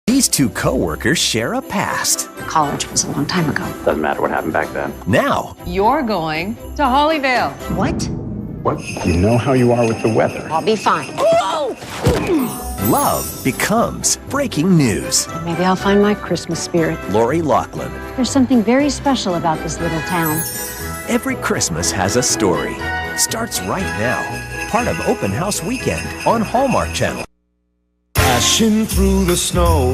These two co-workers share a past. College was a long time ago. Doesn't matter what happened back then. Now, You're going to Hollyvale. What? What? You know how you are with the weather. I'll be fine. love becomes breaking news. Maybe I'll find my Christmas spirit. Lori Loughlin. There's something very special about this little town. Every Christmas has a story. Starts right now. Part of Open House Weekend on Hallmark Channel. Dashing through the snow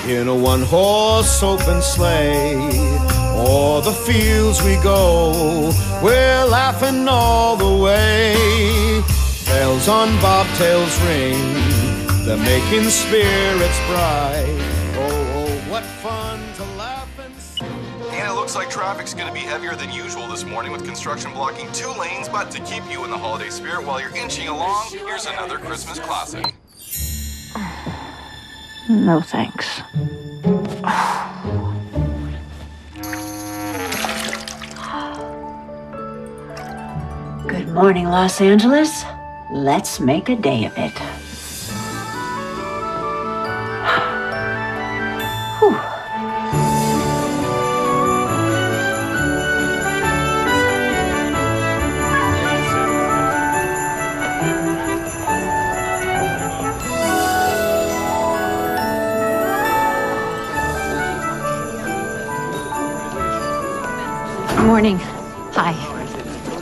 in a one-horse open sleigh. O'er the fields we go, we're laughing all the way. Bells on bobtails ring, they're making spirits bright. Oh, what fun to laugh and sing. And it looks like traffic's going to be heavier than usual this morning with construction blocking 2 lanes. But to keep you in the holiday spirit while you're inching along, here's another Christmas classic. No thanks. Good morning, Los Angeles. Let's make a day of it. Whew. Morning. Hi.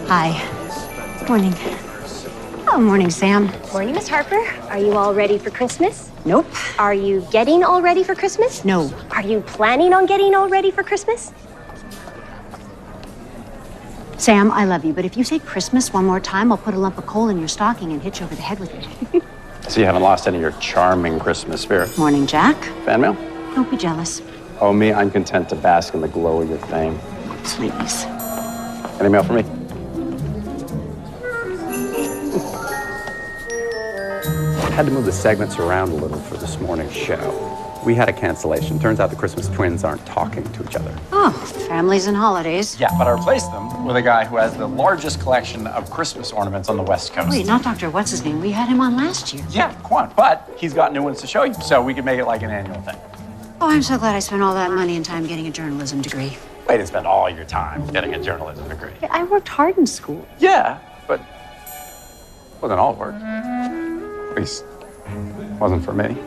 Hi. Morning. Oh, morning, Sam. Morning, Miss Harper. Are you all ready for Christmas? Nope. Are you getting all ready for Christmas? No. Are you planning on getting all ready for Christmas? Sam, I love you, but if you say Christmas one more time, I'll put a lump of coal in your stocking and hit you over the head with it. So you haven't lost any of your charming Christmas spirit. Morning, Jack. Fan mail? Don't be jealous. Oh, me, I'm content to bask in the glow of your fame. Please. Any mail for me? Had to move the segments around a little for this morning's show. We had a cancellation. Turns out the Christmas twins aren't talking to each other. Oh, families and holidays. Yeah, but I replaced them with a guy who has the largest collection of Christmas ornaments on the West Coast. Wait, not Dr. What's-His-Name. We had him on last year. Yeah, Quan, but he's got new ones to show you, so we could make it like an annual thing. Oh, I'm so glad I spent all that money and time getting a journalism degree. Way to spend all your time getting a journalism degree. I worked hard in school. Yeah, but wasn't all work. At least, wasn't for me.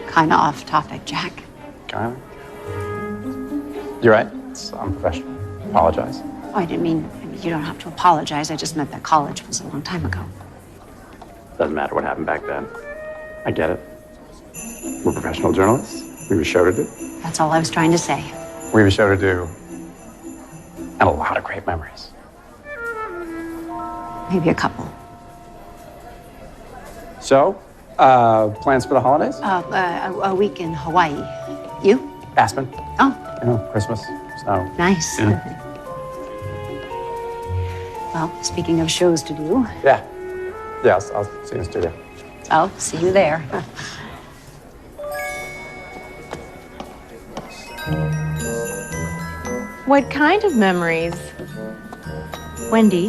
Kind of off topic, Jack. Kinda. You're right. It's unprofessional. Apologize. Oh, I didn't mean, you don't have to apologize. I just meant that college was a long time ago. Doesn't matter what happened back then. I get it. We're professional journalists. We have a show to do. That's all I was trying to say. We have a show to do, and a lot of great memories. Maybe a couple. So, plans for the holidays? A week in Hawaii. You? Aspen. Oh, You know, Christmas, snow. nice. Yeah. Well, speaking of shows to do, Yeah. Yeah, I'll see you in the studio. I'll see you there. What kind of memories? Wendy,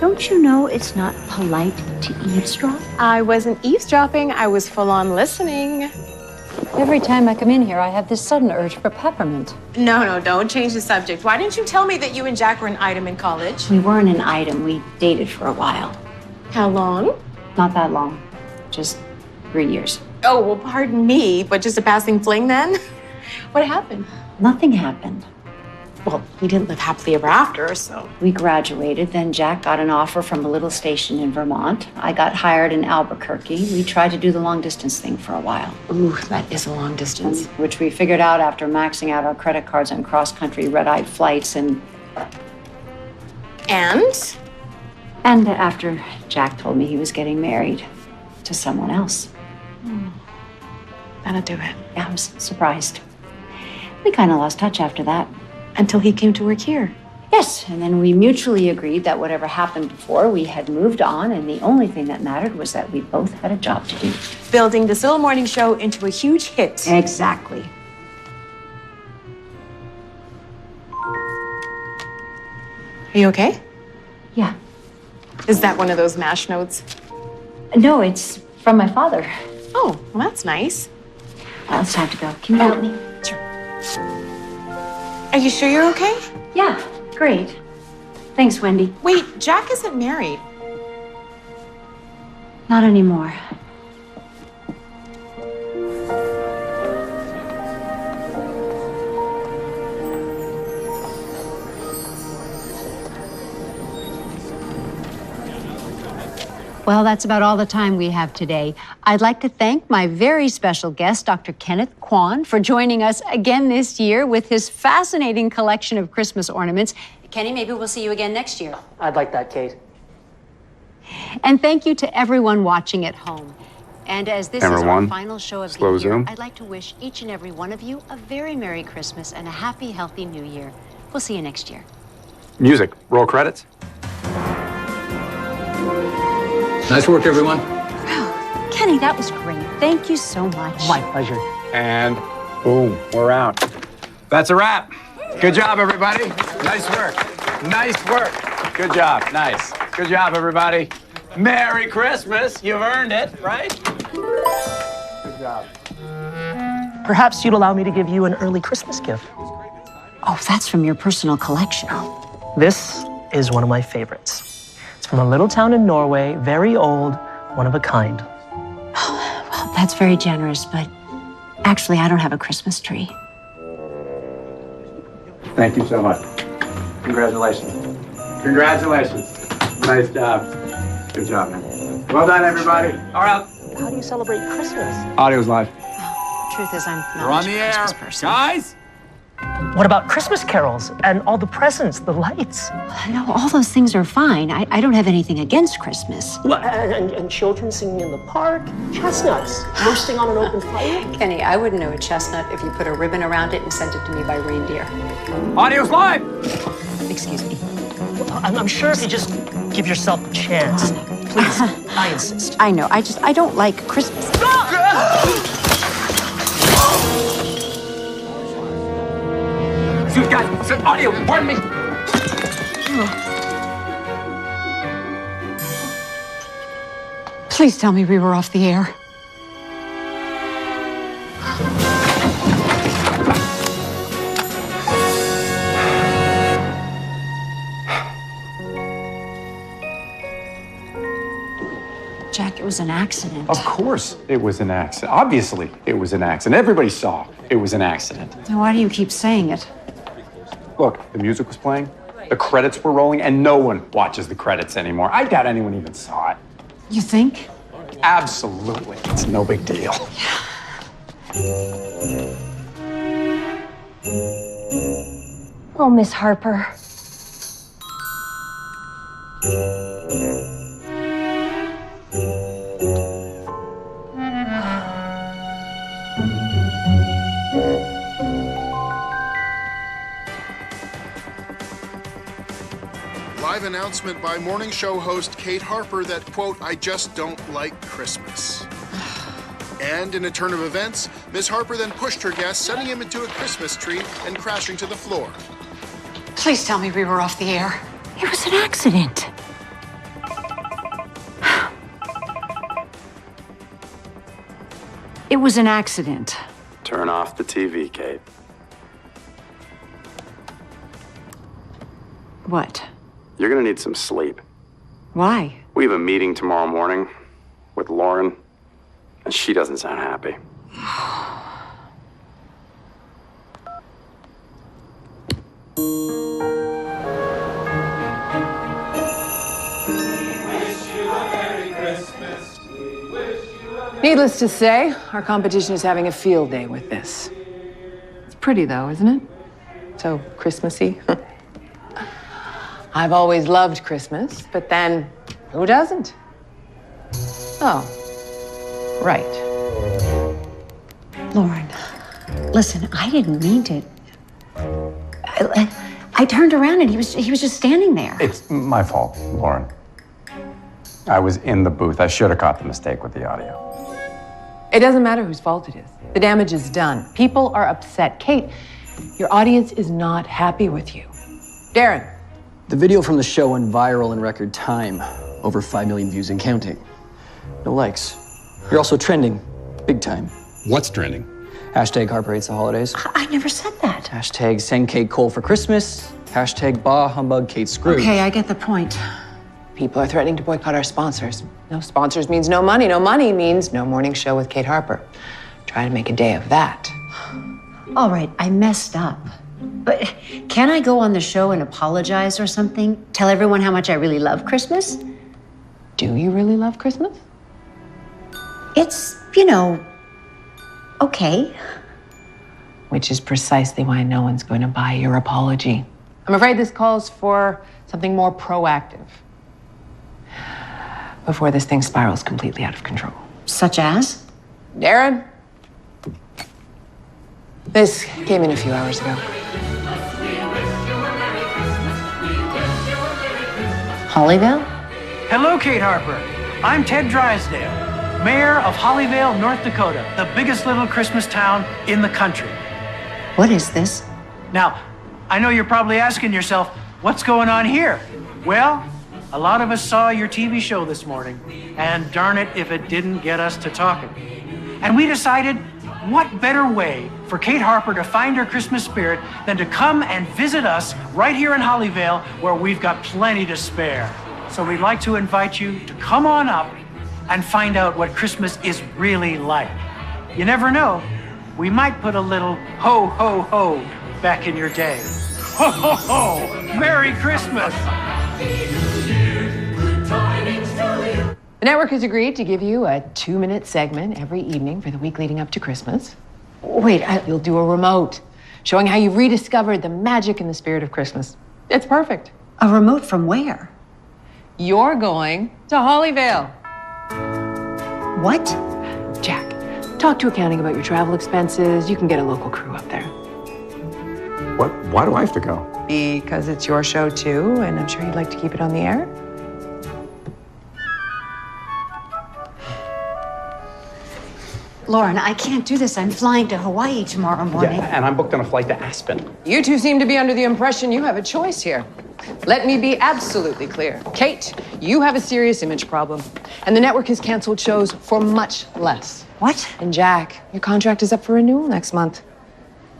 don't you know it's not polite to eavesdrop? I wasn't eavesdropping, I was full on listening. Every time I come in here, I have this sudden urge for peppermint. No, don't change the subject. Why didn't you tell me that you and Jack were an item in college? We weren't an item. We dated for a while. How long? Not that long. Just 3 years. Oh, well, pardon me, but just a passing fling then? What happened? Nothing happened. Well, we didn't live happily ever after, so. We graduated, then Jack got an offer from a little station in Vermont. I got hired in Albuquerque. We tried to do the long-distance thing for a while. Ooh, that is a long distance. Which we figured out after maxing out our credit cards on cross-country red-eyed flights and after Jack told me he was getting married to someone else. That'll do it. Yeah, I was surprised. We kind of lost touch after that. Until he came to work here. Yes, and then we mutually agreed that whatever happened before, we had moved on, and the only thing that mattered was that we both had a job to do. Building this little morning show into a huge hit. Exactly. Are you okay? Yeah. Is that one of those MASH notes? No, it's From my father. Oh, well, that's nice. Well, it's time to go. Can you help me? Sure. Are you sure you're okay? Yeah, great. Thanks, Wendy. Wait, Jack isn't married. Not anymore. Well, that's about all the time we have today. I'd like to thank my very special guest, Dr. Kenneth Kwan, for joining us again this year with his fascinating collection of Christmas ornaments. Kenny, maybe we'll see you again next year. I'd like that, Kate. And thank you to everyone watching at home. And as this Camera is our one. final show of Slow the year, zoom. I'd like to wish each and every one of you a very Merry Christmas and a happy, healthy New Year. We'll see you next year. Music. Roll credits. Nice work, everyone. Wow, Kenny, that was great. Thank you so much. My pleasure. And boom, we're out. That's a wrap. Good job, everybody. Nice work. Nice work. Good job. Nice. Good job, everybody. Merry Christmas. You've earned it, right? Good job. Perhaps you'd allow me to give you an early Christmas gift. Oh, that's from your personal collection. This is one of my favorites. It's from a little town in Norway, very old, one of a kind. Oh, well, that's very generous, but actually, I don't have a Christmas tree. Thank you so much. Congratulations. Congratulations. Nice job. Good job, man. Well done, everybody. All right. How do you celebrate Christmas? Audio's live. Truth is, I'm not We're much on of the a air. Christmas person. Guys? What about Christmas carols and all the presents, the lights? No, all those things are fine. I don't have anything against Christmas. And children singing in the park, chestnuts roasting on an open fire. Kenny, I wouldn't know a chestnut if you put a ribbon around it and sent it to me by reindeer. Audio's live. Excuse me. I'm sure if you just give yourself a chance. Please, I insist. I know. I don't like Christmas. Guys, audio, pardon me. Please tell me we were off the air. Jack, it was an accident. Of course it was an accident. Obviously it was an accident. Everybody saw it was an accident. Then why do you keep saying it? Look, the music was playing, the credits were rolling, and no one watches the credits anymore. I doubt anyone even saw it. You think? Absolutely. It's no big deal. Oh, Miss Harper. Live announcement by morning show host Kate Harper that, quote, I just don't like Christmas. And in a turn of events, Ms. Harper then pushed her guest, sending him into a Christmas tree and crashing to the floor. Please tell me we were off the air. It was an accident. It was an accident. Turn off the TV, Kate. What? You're gonna need some sleep. Why? We have a meeting tomorrow morning with Lauren, and she doesn't sound happy. Needless to say, our competition is having a field day with this. It's pretty, though, isn't it? So Christmassy. I've always loved Christmas, but then who doesn't? Oh, right. Lauren, listen, I didn't mean to. I turned around and he was just standing there. It's my fault, Lauren. I was in the booth. I should have caught the mistake with the audio. It doesn't matter whose fault it is. The damage is done. People are upset. Kate, your audience is not happy with you. Darren. The video from the show went viral in record time. Over 5 million views and counting. No likes. You're also trending, big time. What's trending? Hashtag Harper hates the holidays. I never said that. Hashtag send Kate Cole for Christmas. Hashtag bah humbug Kate Scrooge. Okay, I get the point. People are threatening to boycott our sponsors. No sponsors means no money. No money means no morning show with Kate Harper. Try to make a day of that. All right, I messed up. But can I go on the show and apologize or something? Tell everyone how much I really love Christmas? Do you really love Christmas? It's, okay. Which is precisely why no one's going to buy your apology. I'm afraid this calls for something more proactive before this thing spirals completely out of control. Such as? Darren? This came in a few hours ago. Hollyville? Hello, Kate Harper. I'm Ted Drysdale, mayor of Hollyvale, North Dakota, the biggest little Christmas town in the country. What is this? Now, I know you're probably asking yourself, what's going on here? Well, a lot of us saw your TV show this morning, and darn it if it didn't get us to talking. And we decided, what better way for Kate Harper to find her Christmas spirit than to come and visit us right here in Hollyvale, where we've got plenty to spare. So we'd like to invite you to come on up and find out what Christmas is really like. You never know, we might put a little ho, ho, ho back in your day. Ho, ho, ho! Merry Christmas! The network has agreed to give you a 2-minute segment every evening for the week leading up to Christmas. Wait, You'll do a remote showing how you've rediscovered the magic and the spirit of Christmas. It's perfect. a remote from where? You're going to Hollyvale. What? Jack, talk to accounting about your travel expenses. You can get a local crew up there. What? Why do I have to go? Because it's your show too, and I'm sure you'd like to keep it on the air. Lauren, I can't do this. I'm flying to Hawaii tomorrow morning. Yeah, and I'm booked on a flight to Aspen. You two seem to be under the impression you have a choice here. Let me be absolutely clear. Kate, you have a serious image problem, and the network has canceled shows for much less. What? And Jack, your contract is up for renewal next month.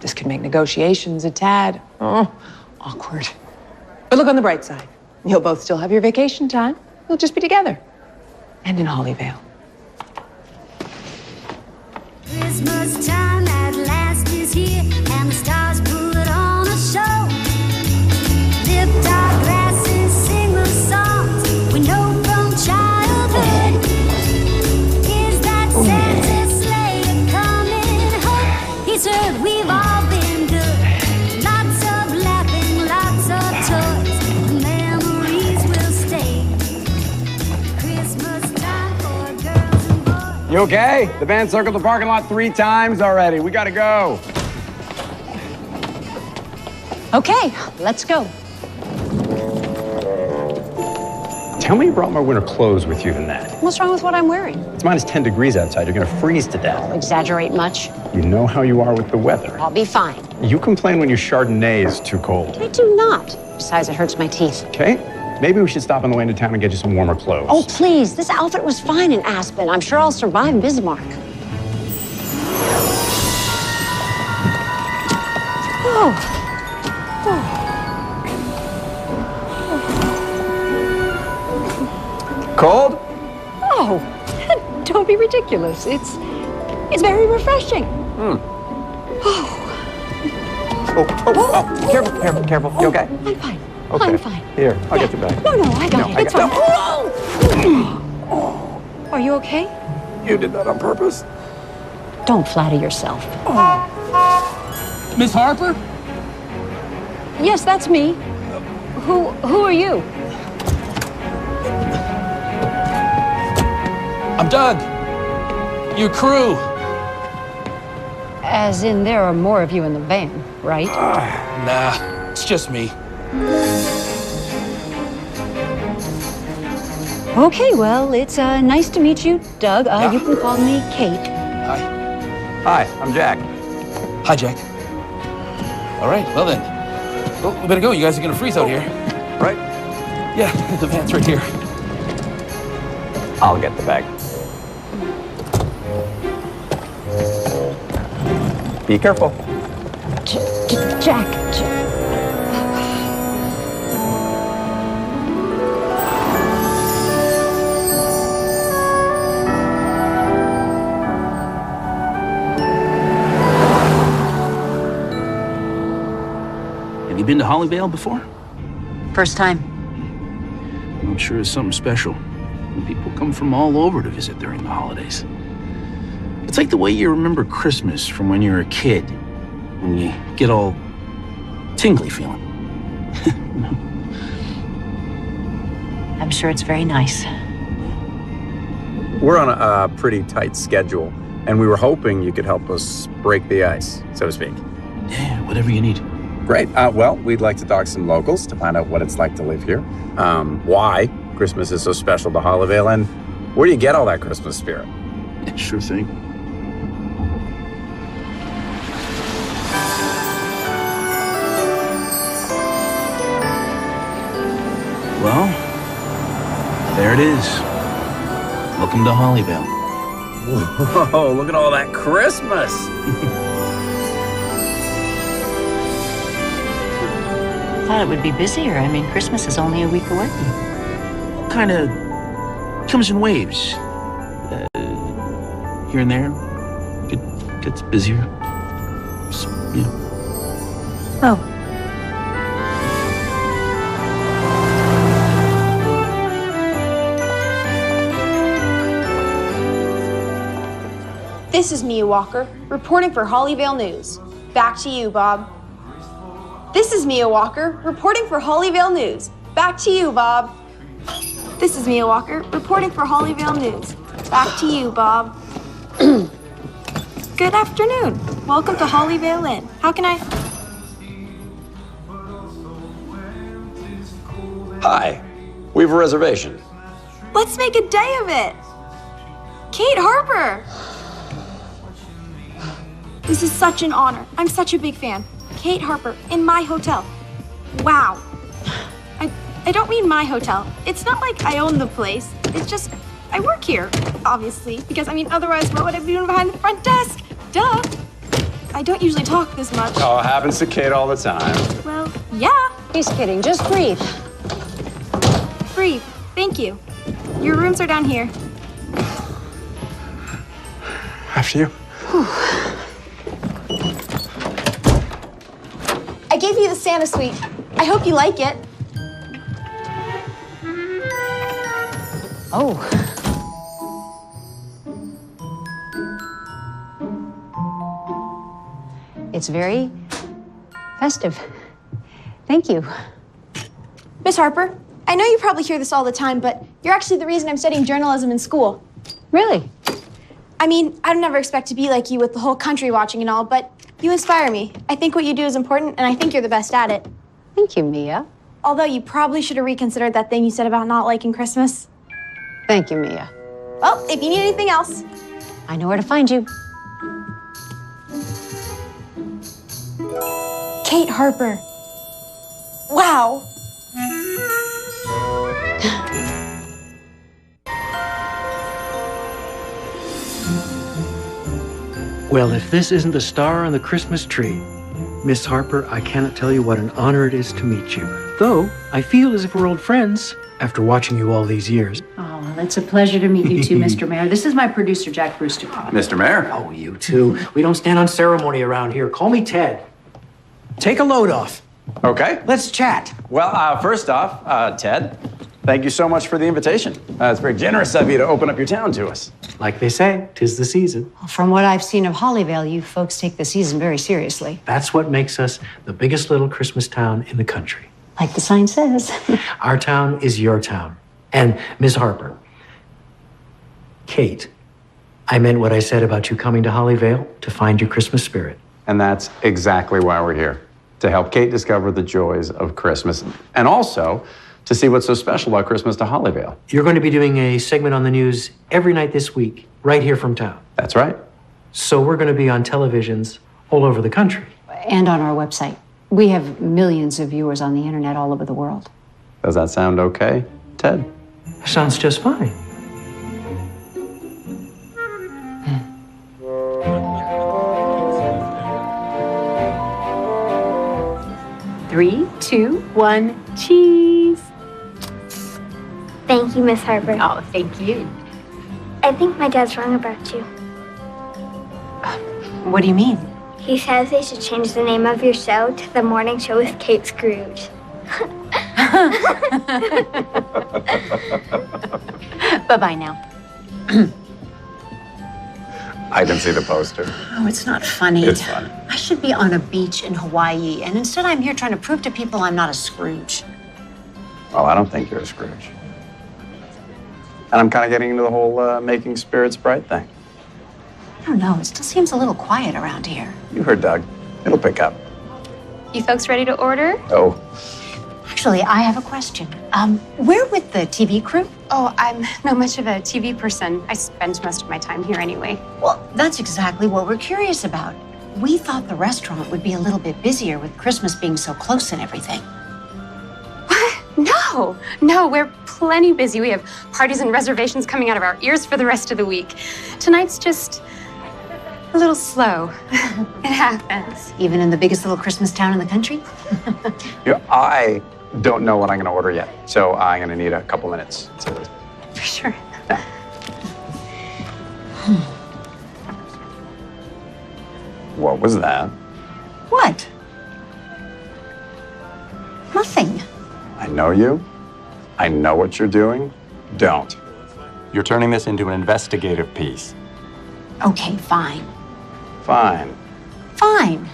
This could make negotiations a tad awkward. But look on the bright side. You'll both still have your vacation time. You'll just be together. And in Hollyvale. Christmas time at last is here, and the stars put on a show. Lift our glasses, sing the songs we know from childhood. Is that Santa's sleigh coming home? He's heard we've all been good. Lots of laughing, lots of toys. Memories will stay. Christmas time for girls and boys. You okay? The band circled the parking lot 3 times already. We gotta go. Okay, let's go. Tell me you brought more winter clothes with you than that. What's wrong with what I'm wearing? It's minus 10 degrees outside. You're gonna freeze to death. Exaggerate much? You know how you are with the weather. I'll be fine. You complain when your Chardonnay is too cold. I do not. Besides, it hurts my teeth. Okay? Maybe we should stop on the way into town and get you some warmer clothes. Oh, please. This outfit was fine in Aspen. I'm sure I'll survive Bismarck. Oh. Cold? Oh, don't be ridiculous. It's very refreshing. Careful. You okay? I'm fine. Okay. I'm fine. Here, I'll get you back. No, I got it. It's fine. Are you okay? You did that on purpose. Don't flatter yourself. Miss Harper? Yes, that's me. Who are you? I'm Doug. Your crew. As in, there are more of you in the van, right? Nah, it's just me. Okay, well, it's nice to meet you, Doug. You can call me Kate. Hi, I'm Jack. Hi, Jack. All right, well then. Well, we better go. You guys are gonna freeze out here. Right? Yeah, the van's right here. I'll get the bag. Be careful. Jack. Have you been to Hollyvale before? First time. I'm sure it's something special. People come from all over to visit during the holidays. It's like the way you remember Christmas from when you were a kid, when you get all tingly feeling. I'm sure it's very nice. We're on a pretty tight schedule, and we were hoping you could help us break the ice, so to speak. Yeah, whatever you need. Great. Well, we'd like to talk to some locals to find out what it's like to live here, why Christmas is so special to Hollyvale, and where do you get all that Christmas spirit? Yeah, sure thing. Well, there it is. Welcome to Hollyvale. Whoa, look at all that Christmas. I thought it would be busier. I mean, Christmas is only a week away. Kind of comes in waves. Here and there. Gets busier. Just, you know. Oh. This is Mia Walker, reporting for Hollyvale News. Back to you, Bob. This is Mia Walker, reporting for Hollyvale News. Back to you, Bob. This is Mia Walker, reporting for Hollyvale News. Back to you, Bob. Good afternoon. Welcome to Hollyvale Inn. How can I... Hi. We have a reservation. Let's make a day of it. Kate Harper. This is such an honor. I'm such a big fan. Kate Harper in my hotel. Wow. I don't mean my hotel. It's not like I own the place. It's just, I work here, obviously. Because, I mean, otherwise, what would I be doing behind the front desk? Duh. I don't usually talk this much. Oh, it happens to Kate all the time. Well, yeah. He's kidding. Just breathe. Breathe. Thank you. Your rooms are down here. After you. I gave you the Santa suite. I hope you like it. Oh. It's very festive. Thank you. Miss Harper, I know you probably hear this all the time, but you're actually the reason I'm studying journalism in school. Really? I mean, I'd never expect to be like you with the whole country watching and all, but you inspire me. I think what you do is important, and I think you're the best at it. Thank you, Mia. Although you probably should have reconsidered that thing you said about not liking Christmas. Thank you, Mia. Well, if you need anything else. I know where to find you. Kate Harper. Wow. Well, if this isn't the star on the Christmas tree, Miss Harper, I cannot tell you what an honor it is to meet you. Though, I feel as if we're old friends after watching you all these years. Oh, well, it's a pleasure to meet you too, Mr. Mayor. This is my producer, Jack Brewster. Mr. Mayor. Oh, you too. We don't stand on ceremony around here. Call me Ted. Take a load off. Okay. Let's chat. Well, first off, Ted, thank you so much for the invitation. It's very generous of you to open up your town to us. Like they say, 'tis the season. From what I've seen of Hollyvale, you folks take the season very seriously. That's what makes us the biggest little Christmas town in the country. Like the sign says. Our town is your town. And Miss Harper, Kate, I meant what I said about you coming to Hollyvale to find your Christmas spirit. And that's exactly why we're here, to help Kate discover the joys of Christmas, and also to see what's so special about Christmas to Hollyvale. You're going to be doing a segment on the news every night this week, right here from town. That's right. So we're going to be on televisions all over the country. And on our website. We have millions of viewers on the internet all over the world. Does that sound okay, Ted? Sounds just fine. 2, 1, cheese. Thank you, Miss Harper. Oh, thank you. I think my dad's wrong about you. What do you mean? He says they should change the name of your show to The Morning Show with Kate Scrooge. Bye-bye now. I didn't see the poster. Oh, it's not funny. It's funny. I should be on a beach in Hawaii, and instead I'm here trying to prove to people I'm not a Scrooge. Well, I don't think you're a Scrooge. And I'm kind of getting into the whole making spirits bright thing. I don't know. It still seems a little quiet around here. You heard Doug. It'll pick up. You folks ready to order? Oh. Actually, I have a question. We're with the TV crew. Oh, I'm not much of a TV person. I spend most of my time here anyway. Well, that's exactly what we're curious about. We thought the restaurant would be a little bit busier with Christmas being so close and everything. No, we're plenty busy. We have parties and reservations coming out of our ears for the rest of the week. Tonight's just a little slow. It happens. Even in the biggest little Christmas town in the country? I don't know what I'm going to order yet, so I'm going to need a couple minutes. For sure. What was that? What? Nothing. I know you. I know what you're doing. Don't. You're turning this into an investigative piece. Okay, fine. Fine. Fine.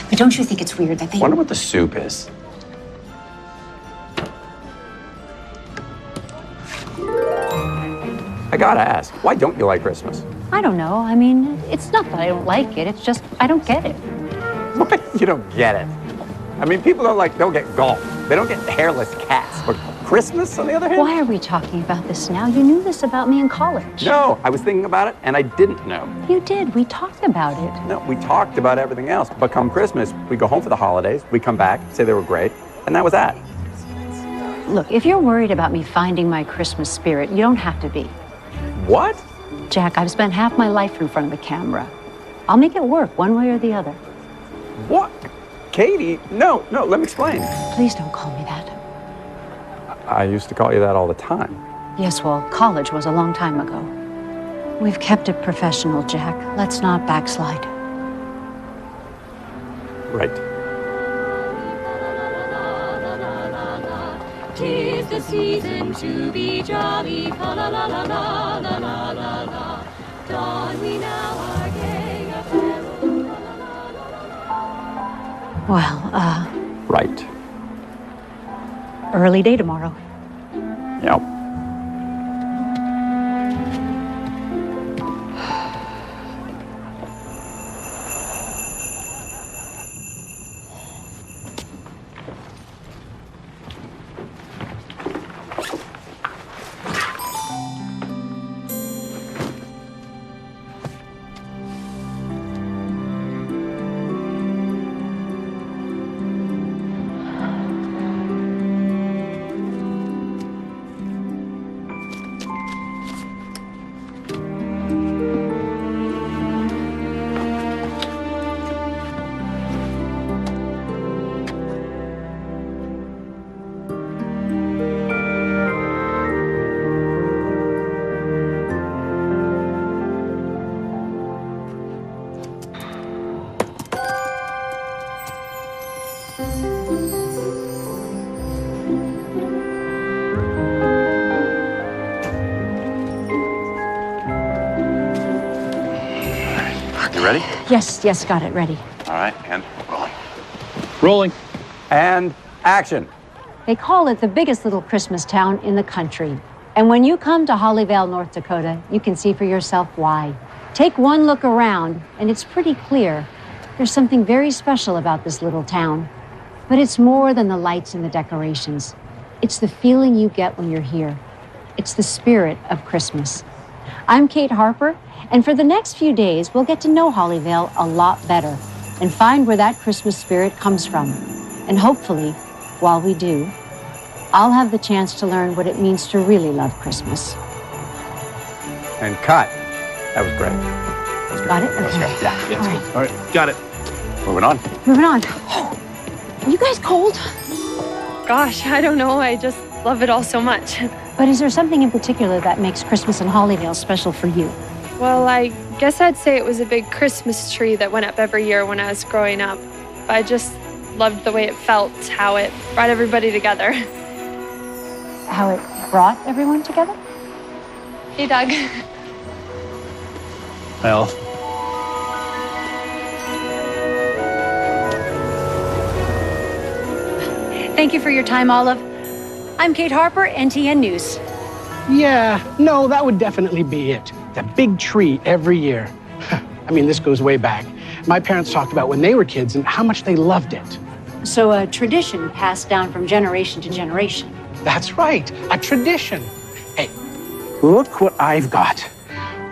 But don't you think it's weird that they... Wonder what the soup is. I gotta ask, why don't you like Christmas? I don't know. I mean, it's not that I don't like it. It's just I don't get it. What? You don't get it. I mean, people don't get golf. They don't get hairless cats. But Christmas, on the other hand? Why are we talking about this now? You knew this about me in college. No, I was thinking about it, and I didn't know. You did. We talked about it. No, we talked about everything else. But come Christmas, we go home for the holidays, we come back, say they were great, and that was that. Look, if you're worried about me finding my Christmas spirit, you don't have to be. What? Jack, I've spent half my life in front of the camera. I'll make it work one way or the other. What? Katie, no, let me explain. Please don't call me that. I used to call you that all the time. Yes, well, college was a long time ago. We've kept it professional, Jack. Let's not backslide. Right. 'Tis the season to be jolly, fa la la la la la la la la. Dawn we now are gay apparel. Well, Right. early day tomorrow. Yep. You ready? Yes, got it ready. All right, and rolling. Rolling. And action. They call it the biggest little Christmas town in the country. And when you come to Hollyvale, North Dakota, you can see for yourself why. Take one look around, and it's pretty clear. There's something very special about this little town. But it's more than the lights and the decorations. It's the feeling you get when you're here. It's the spirit of Christmas. I'm Kate Harper, and for the next few days, we'll get to know Hollyvale a lot better and find where that Christmas spirit comes from. And hopefully, while we do, I'll have the chance to learn what it means to really love Christmas. And cut. That was great. Got it? That's Okay. great. Yeah. All right. All right, got it. Moving on. Moving on. Oh, are you guys cold? Gosh, I don't know. I just love it all so much. But is there something in particular that makes Christmas in Hollyvale special for you? Well, I guess I'd say it was a big Christmas tree that went up every year when I was growing up. I just loved the way it felt, how it brought everybody together. How it brought everyone together? Hey, Doug. Well, Thank you for your time, Olive. I'm Kate Harper, NTN News. Yeah, no, that would definitely be it. That big tree every year. I mean, this goes way back. My parents talked about when they were kids and how much they loved it. So a tradition passed down from generation to generation. That's right, a tradition. Hey, look what I've got.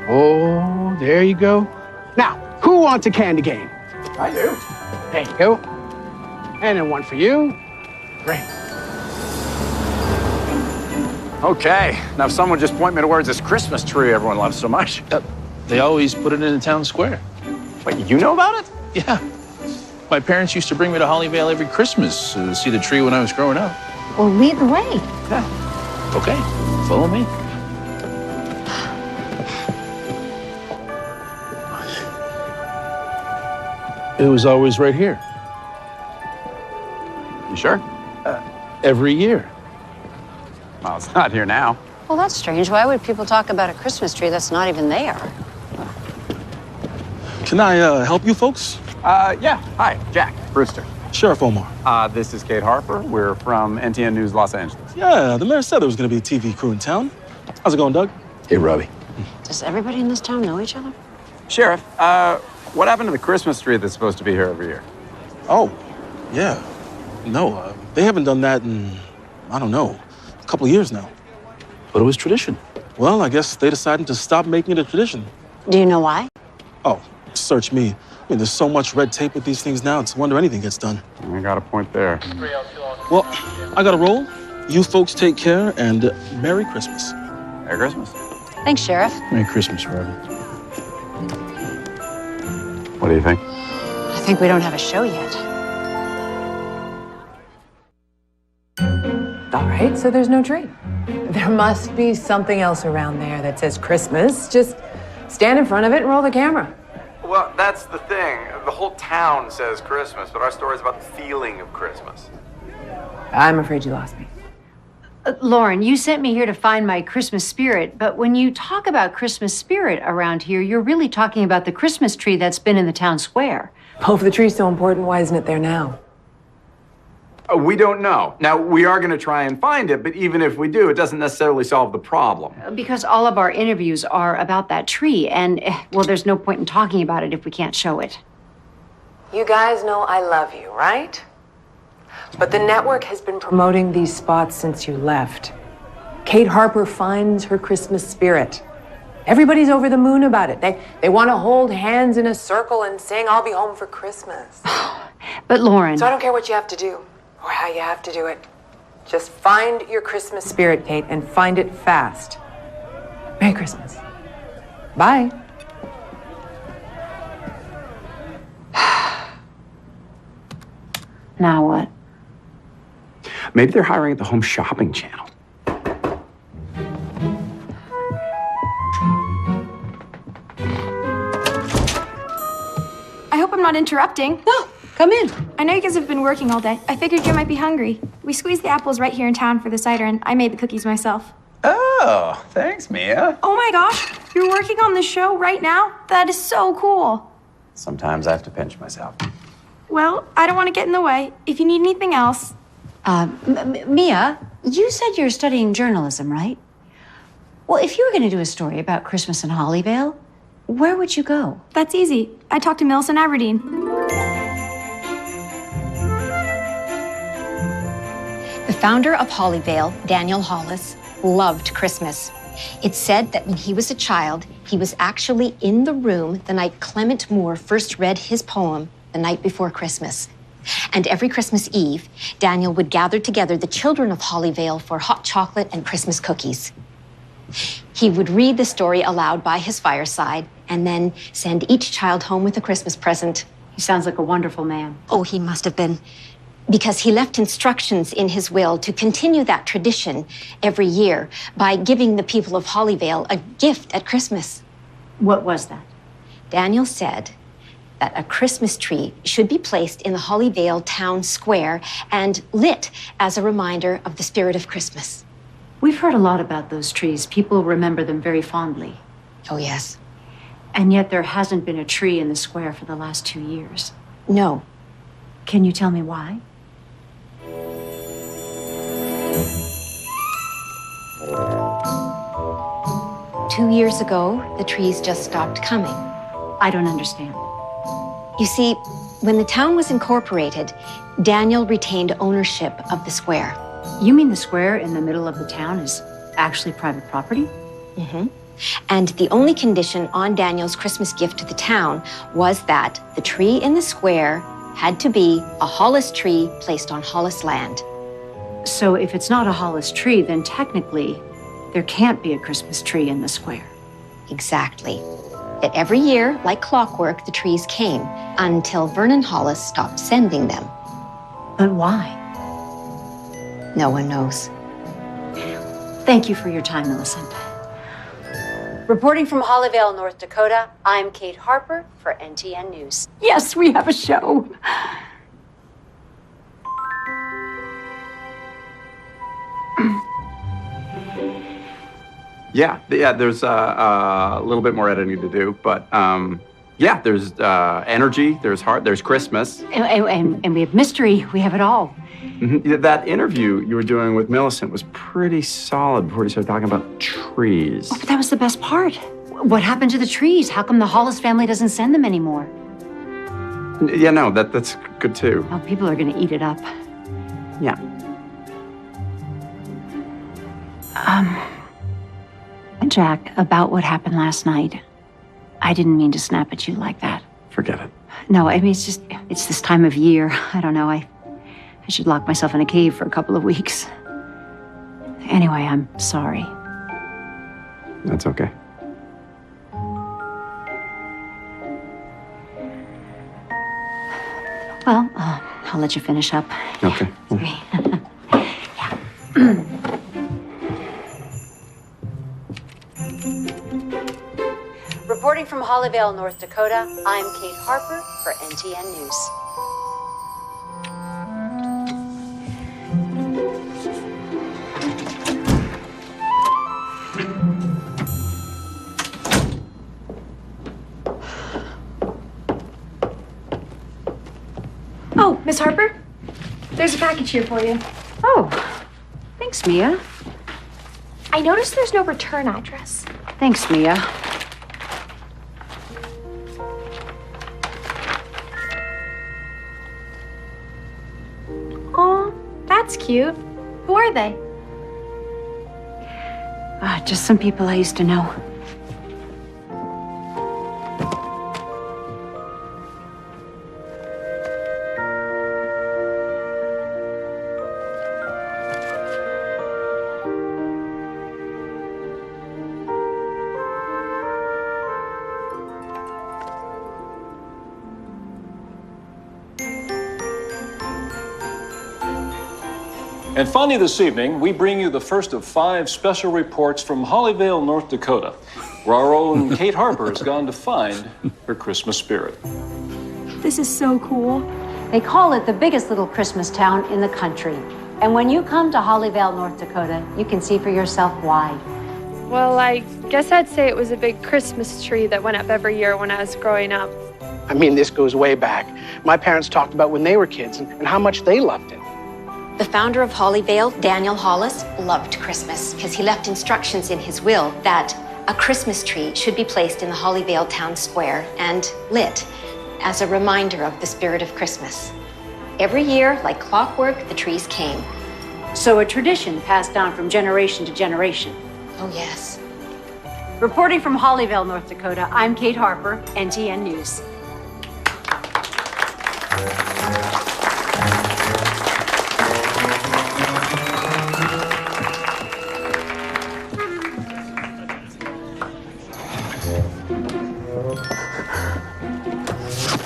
Oh, there you go. Now, who wants a candy cane? I do. There you go. And then one for you. Great. Okay, now if someone just point me towards this Christmas tree everyone loves so much. they always put it in the town square. Wait, you know about it? Yeah. My parents used to bring me to Hollyvale every Christmas to see the tree when I was growing up. Well, lead the way. Yeah. Okay, follow me. It was always right here. You sure? Every year. Well, it's not here now. Well, that's strange. Why would people talk about a Christmas tree that's not even there? Can I help you folks? Yeah. Hi, Jack Brewster. Sheriff Omar. This is Kate Harper. We're from NTN News Los Angeles. Yeah, the mayor said there was going to be a TV crew in town. How's it going, Doug? Hey, Robbie. Does everybody in this town know each other? Sheriff, what happened to the Christmas tree that's supposed to be here every year? Oh, yeah. No, they haven't done that in, I don't know, a couple of years now. But it was tradition. Well, I guess they decided to stop making it a tradition. Do you know why? Oh, search me. I mean, there's so much red tape with these things now, it's a wonder anything gets done. I got a point there. Well, I got to roll. You folks take care, and Merry Christmas. Merry Christmas. Thanks, Sheriff. Merry Christmas, Robbie. What do you think? I think we don't have a show yet. All right, so there's no tree. There must be something else around there that says Christmas. Just stand in front of it and roll the camera. Well, that's the thing. The whole town says Christmas, but our story's about the feeling of Christmas. I'm afraid you lost me. Lauren, you sent me here to find my Christmas spirit, but when you talk about Christmas spirit around here, you're really talking about the Christmas tree that's been in the town square. Oh, if the tree's so important, why isn't it there now? We don't know. Now, we are going to try and find it, but even if we do, it doesn't necessarily solve the problem. Because all of our interviews are about that tree, and, well, there's no point in talking about it if we can't show it. You guys know I love you, right? But the network has been promoting these spots since you left. Kate Harper finds her Christmas spirit. Everybody's over the moon about it. They want to hold hands in a circle and sing, "I'll be home for Christmas." But Lauren... So I don't care what you have to do or how you have to do it. Just find your Christmas spirit, Kate, and find it fast. Merry Christmas. Bye. Now what? Maybe they're hiring at the Home Shopping Channel. I hope I'm not interrupting. No, come in. I know you guys have been working all day. I figured you might be hungry. We squeezed the apples right here in town for the cider, and I made the cookies myself. Oh, thanks, Mia. Oh my gosh, you're working on the show right now? That is so cool. Sometimes I have to pinch myself. Well, I don't want to get in the way. If you need anything else. Mia, you said you're studying journalism, right? Well, if you were going to do a story about Christmas in Hollyvale, where would you go? That's easy. I talked to Millicent Aberdeen. The founder of Hollyvale, Daniel Hollis, loved Christmas. It's said that when he was a child, he was actually in the room the night Clement Moore first read his poem, The Night Before Christmas. And every Christmas Eve, Daniel would gather together the children of Hollyvale for hot chocolate and Christmas cookies. He would read the story aloud by his fireside and then send each child home with a Christmas present. He sounds like a wonderful man. Oh, he must have been. Because he left instructions in his will to continue that tradition every year by giving the people of Hollyvale a gift at Christmas. What was that? Daniel said that a Christmas tree should be placed in the Hollyvale town square and lit as a reminder of the spirit of Christmas. We've heard a lot about those trees. People remember them very fondly. Oh, yes. And yet there hasn't been a tree in the square for the last 2 years. No. Can you tell me why? Two years ago, the trees just stopped coming. I don't understand. You see, when the town was incorporated, Daniel retained ownership of the square. You mean the square in the middle of the town is actually private property? Mm-hmm. And the only condition on Daniel's Christmas gift to the town was that the tree in the square had to be a Hollis tree placed on Hollis land. So if it's not a Hollis tree, then technically there can't be a Christmas tree in the square. Exactly. That every year, like clockwork, the trees came until Vernon Hollis stopped sending them. But why? No one knows. Thank you for your time, Millicent. Reporting from Hollyvale, North Dakota, I'm Kate Harper for NTN News. Yes, we have a show. Yeah, there's a little bit more editing to do, but yeah, there's energy, there's heart, there's Christmas. And we have mystery. We have it all. Mm-hmm. That interview you were doing with Millicent was pretty solid before you started talking about trees. Oh, but that was the best part. What happened to the trees? How come the Hollis family doesn't send them anymore? Yeah, no, that's good too. Oh, people are going to eat it up. Yeah. Jack, about what happened last night. I didn't mean to snap at you like that. Forget it. No, I mean, it's this time of year. I don't know. I should lock myself in a cave for a couple of weeks. Anyway, I'm sorry. That's okay. Well, I'll let you finish up. Okay. Reporting from Hollyvale, North Dakota, I'm Kate Harper for NTN News. Oh, Miss Harper? There's a package here for you. Oh, thanks, Mia. I noticed there's no return address. Thanks, Mia. Aw, that's cute. Who are they? Just some people I used to know. And finally this evening, we bring you the first of 5 special reports from Hollyvale, North Dakota, where our own Kate Harper has gone to find her Christmas spirit. This is so cool. They call it the biggest little Christmas town in the country. And when you come to Hollyvale, North Dakota, you can see for yourself why. Well, I guess I'd say it was a big Christmas tree that went up every year when I was growing up. I mean, this goes way back. My parents talked about when they were kids and how much they loved it. The founder of Hollyvale, Daniel Hollis, loved Christmas because he left instructions in his will that a Christmas tree should be placed in the Hollyvale town square and lit as a reminder of the spirit of Christmas. Every year, like clockwork, the trees came. So a tradition passed down from generation to generation. Oh, yes. Reporting from Hollyvale, North Dakota, I'm Kate Harper, NTN News.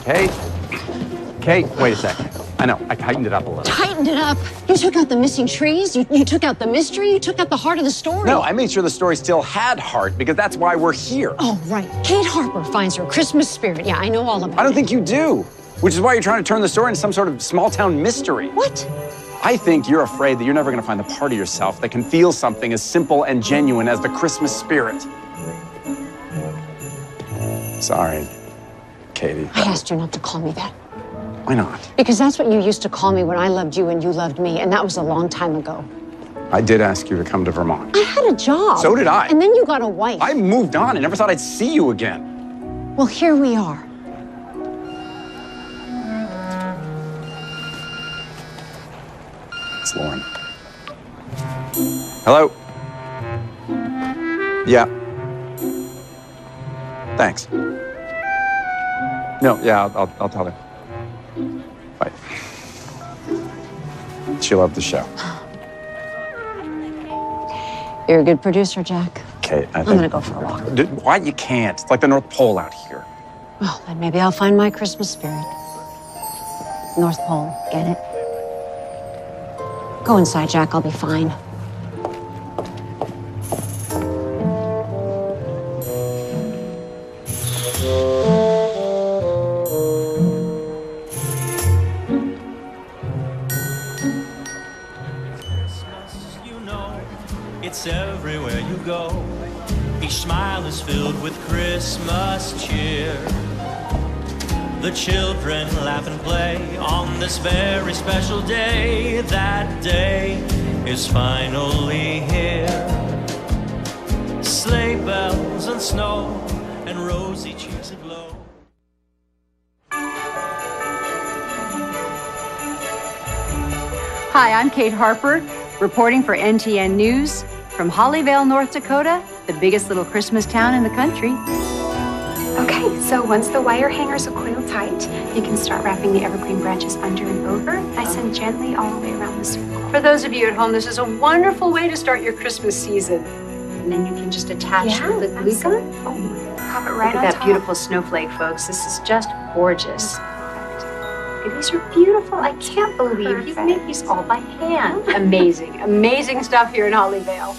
Hey, Kate, wait a second. I know, I tightened it up a little. Tightened it up? You took out the missing trees? You took out the mystery? You took out the heart of the story? No, I made sure the story still had heart because that's why we're here. Oh, right. Kate Harper finds her Christmas spirit. Yeah, I know all about it. I don't think you do, which is why you're trying to turn the story into some sort of small-town mystery. What? I think you're afraid that you're never going to find the part of yourself that can feel something as simple and genuine as the Christmas spirit. Sorry, Katie. I asked you not to call me that. Why not? Because that's what you used to call me when I loved you and you loved me, and that was a long time ago. I did ask you to come to Vermont. I had a job. So did I. And then you got a wife. I moved on and never thought I'd see you again. Well, here we are. It's Lauren. Hello? Yeah. Thanks. No, yeah, I'll tell her. Bye. She loved the show. You're a good producer, Jack. Okay, I'm gonna go for a walk. Why you can't? It's like the North Pole out here. Well, then maybe I'll find my Christmas spirit. North Pole, get it? Go inside, Jack. I'll be fine. It's everywhere you go. Each smile is filled with Christmas cheer. The children laugh and play on this very special day. That day is finally here. Sleigh bells and snow and rosy cheeks aglow. Hi, I'm Kate Harper, reporting for NTN News from Hollyvale, North Dakota, the biggest little Christmas town in the country. Okay, so once the wire hangers are coiled tight, you can start wrapping the evergreen branches under and over, nice and gently all the way around the circle. For those of you at home, this is a wonderful way to start your Christmas season. And then you can just attach the glue gun. Oh, pop it right Look on at that top. beautiful snowflake, folks. This is just gorgeous. These are beautiful. I can't believe You made these all by hand. Amazing, amazing stuff here in Hollyvale.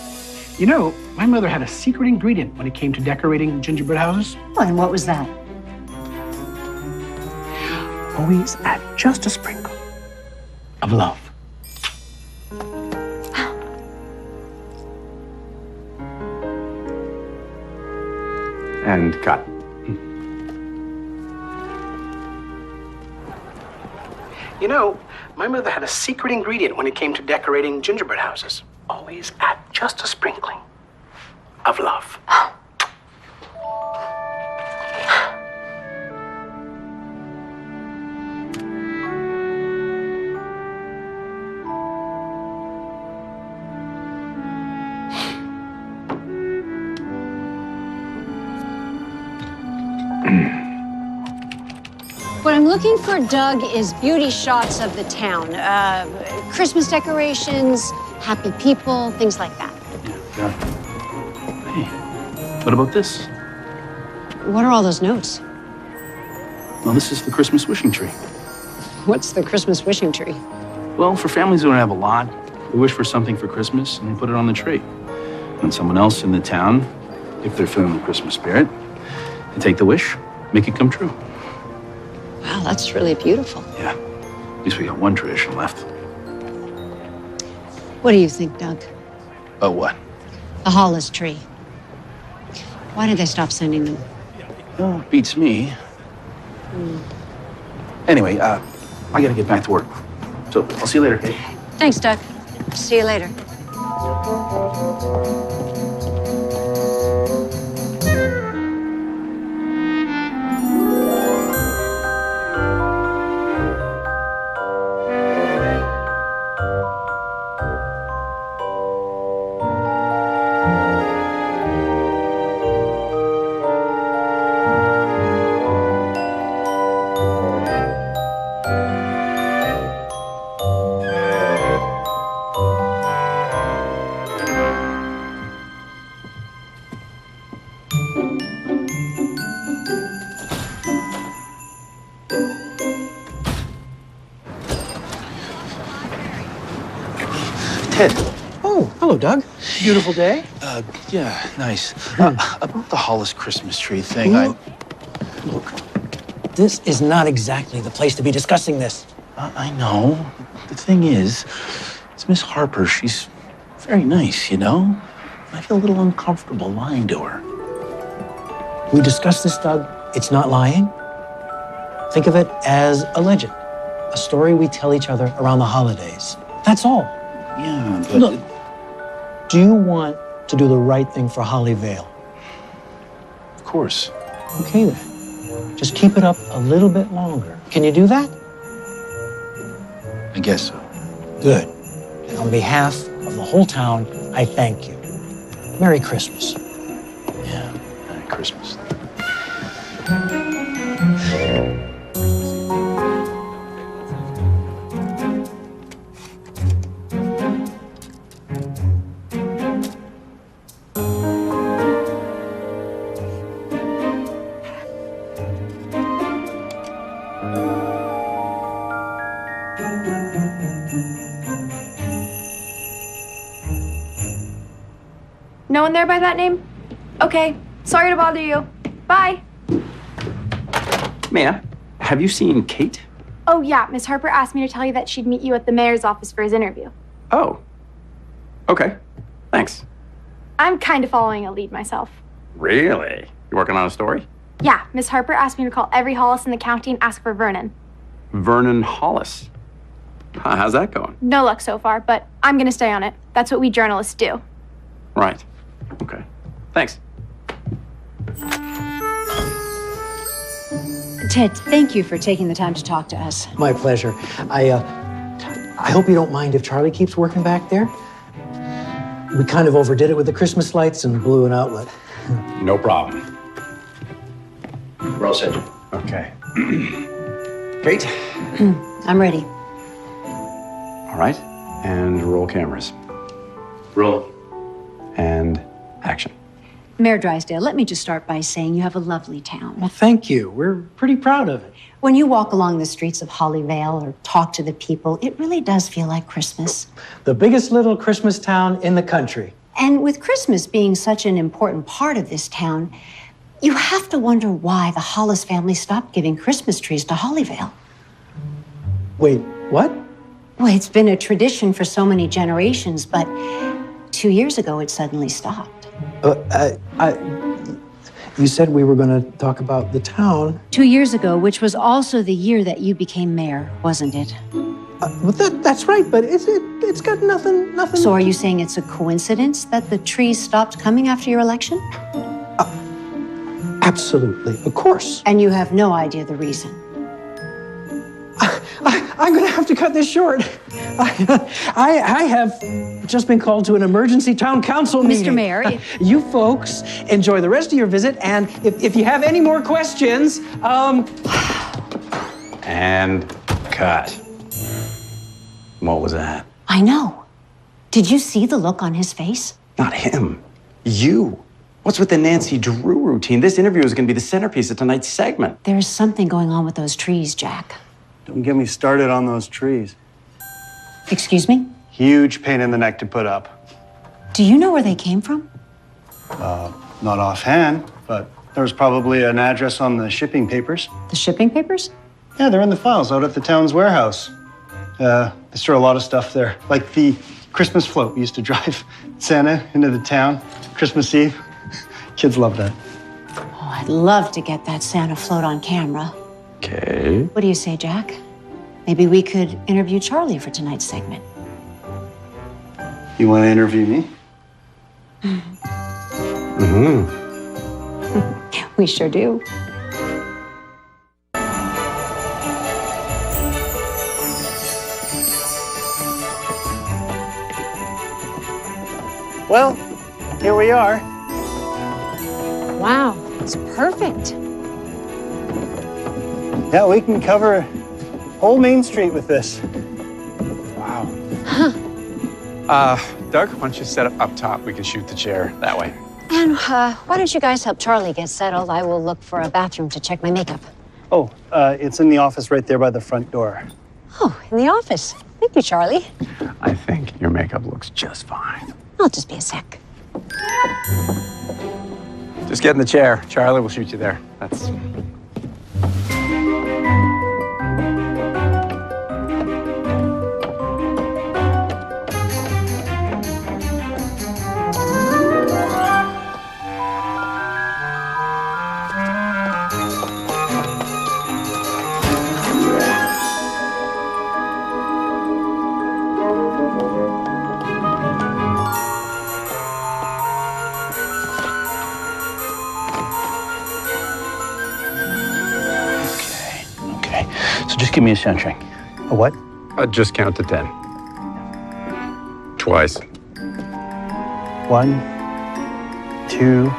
You know, my mother had a secret ingredient when it came to decorating gingerbread houses. Oh, and what was that? Always add just a sprinkle of love. And cut. You know, my mother had a secret ingredient when it came to decorating gingerbread houses. Always add just a sprinkling of love. What I'm looking for, Doug, is beauty shots of the town. Christmas decorations, happy people, things like that. Yeah. Hey, what about this? What are all those notes? Well, this is the Christmas wishing tree. What's the Christmas wishing tree? Well, for families who don't have a lot, they wish for something for Christmas and they put it on the tree. And someone else in the town, if they're feeling the Christmas spirit, they take the wish, make it come true. Wow, that's really beautiful. Yeah, at least we got one tradition left. What do you think, Doug? Oh, what? The Hollis tree. Why did they stop sending them? Oh, beats me. Anyway, I gotta get back to work. So I'll see you later, Kate. Thanks, Doug. See you later. Ted. Oh, hello, Doug. Beautiful day. Yeah, nice. About the Hollis Christmas tree thing, This is not exactly the place to be discussing this. I know. The thing is, it's Miss Harper. She's very nice, you know? I feel a little uncomfortable lying to her. We discussed this, Doug. It's not lying. Think of it as a legend, a story we tell each other around the holidays. That's all. Yeah, but... Look, do you want to do the right thing for Holly Vale? Of course. Okay, then. Just keep it up a little bit longer. Can you do that? I guess so. Good. And on behalf of the whole town, I thank you. Merry Christmas. Yeah, Merry Christmas. No one there by that name? Okay, sorry to bother you. Bye. Maya, have you seen Kate? Oh yeah, Miss Harper asked me to tell you that she'd meet you at the mayor's office for his interview. Oh. Okay. Thanks. I'm kind of following a lead myself. Really? You working on a story? Yeah, Miss Harper asked me to call every Hollis in the county and ask for Vernon. Vernon Hollis. How's that going? No luck so far, but I'm gonna stay on it. That's what we journalists do. Right. Okay. Thanks. Ted, thank you for taking the time to talk to us. My pleasure. I hope you don't mind if Charlie keeps working back there. We kind of overdid it with the Christmas lights and blew an outlet. No problem. We're all set. Okay. Kate? I'm ready. All right. And roll cameras. Roll. And action. Mayor Drysdale, let me just start by saying you have a lovely town. Well, thank you. We're pretty proud of it. When you walk along the streets of Hollyvale or talk to the people, it really does feel like Christmas. The biggest little Christmas town in the country. And with Christmas being such an important part of this town, you have to wonder why the Hollis family stopped giving Christmas trees to Hollyvale. Wait, what? Well, it's been a tradition for so many generations, but 2 years ago it suddenly stopped. You said we were going to talk about the town. 2 years ago, which was also the year that you became mayor, wasn't it? Well, that's right, but it's got nothing. So are you saying it's a coincidence that the trees stopped coming after your election? Absolutely, of course. And you have no idea the reason? I'm going to have to cut this short. I have just been called to an emergency town council meeting. Mr. Mayor. You folks enjoy the rest of your visit, and if you have any more questions, And cut. What was that? I know. Did you see the look on his face? Not him. You. What's with the Nancy Drew routine? This interview is going to be the centerpiece of tonight's segment. There's something going on with those trees, Jack. Don't get me started on those trees. Excuse me? Huge pain in the neck to put up. Do you know where they came from? Not offhand, but there was probably an address on the shipping papers. The shipping papers? Yeah, they're in the files out at the town's warehouse. They store a lot of stuff there, like the Christmas float. We used to drive Santa into the town Christmas Eve. Kids love that. Oh, I'd love to get that Santa float on camera. Okay. What do you say, Jack? Maybe we could interview Charlie for tonight's segment. You want to interview me? Mm-hmm. We sure do. Well, here we are. Wow, it's perfect. Yeah, we can cover whole Main Street with this. Wow. Doug, why don't you set up top? We can shoot the chair that way. And why don't you guys help Charlie get settled? I will look for a bathroom to check my makeup. Oh, it's in the office right there by the front door. Oh, in the office. Thank you, Charlie. I think your makeup looks just fine. I'll just be a sec. Just get in the chair. Charlie will shoot you there. That's... Okay, so just give me a centering. A what? Just count to 10. Twice. 1, 2.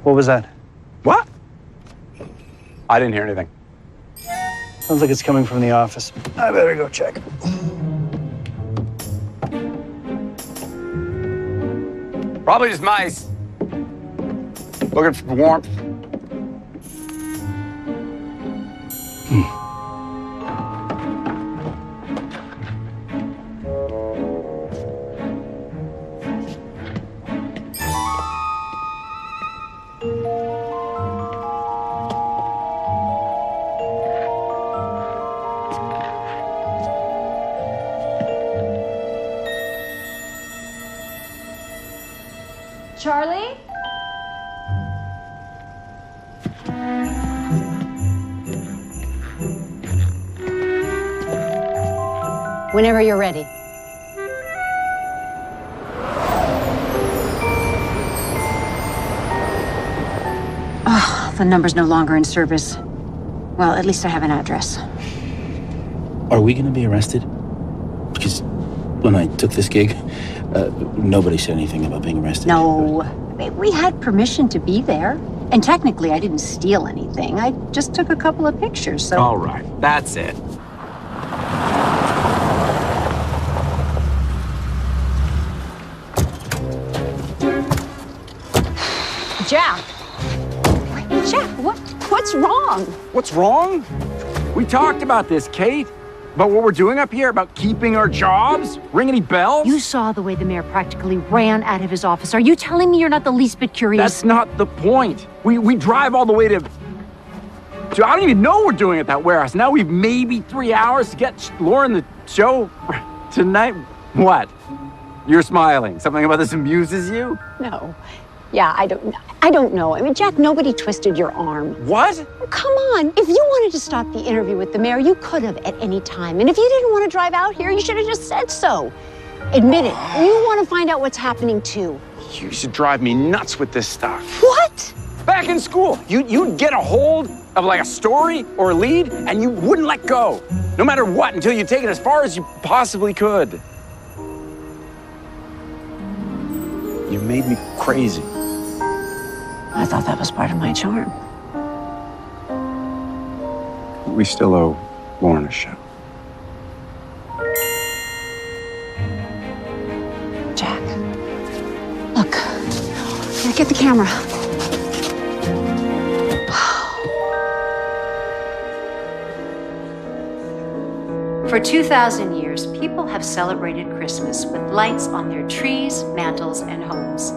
What was that? What? I didn't hear anything. Sounds like it's coming from the office. I better go check. Probably just mice. Looking for warmth. Charlie? Whenever you're ready. Oh, the number's no longer in service. Well, at least I have an address. Are we gonna be arrested? Because when I took this gig, nobody said anything about being arrested. No, we had permission to be there. And technically, I didn't steal anything. I just took a couple of pictures, so... All right, that's it. Jack! Jack, what's wrong? What's wrong? We talked about this, Kate. About what we're doing up here, about keeping our jobs? Ring any bells? You saw the way the mayor practically ran out of his office. Are you telling me you're not the least bit curious? That's not the point. We drive all the way to I don't even know we're doing at that warehouse. Now we've maybe 3 hours to get Lauren the show tonight. What? You're smiling. Something about this amuses you? No. Yeah, I don't know. I mean, Jack, nobody twisted your arm. What? Oh, come on. If you wanted to stop the interview with the mayor, you could have at any time. And if you didn't want to drive out here, you should have just said so. Admit it. You want to find out what's happening, too. You used to drive me nuts with this stuff. What? Back in school, you'd get a hold of like a story or a lead, and you wouldn't let go. No matter what, until you take it as far as you possibly could. You made me crazy. I thought that was part of my charm. We still owe Lauren a show. Jack, look, get the camera. For 2,000 years, people have celebrated Christmas with lights on their trees, mantles, and homes.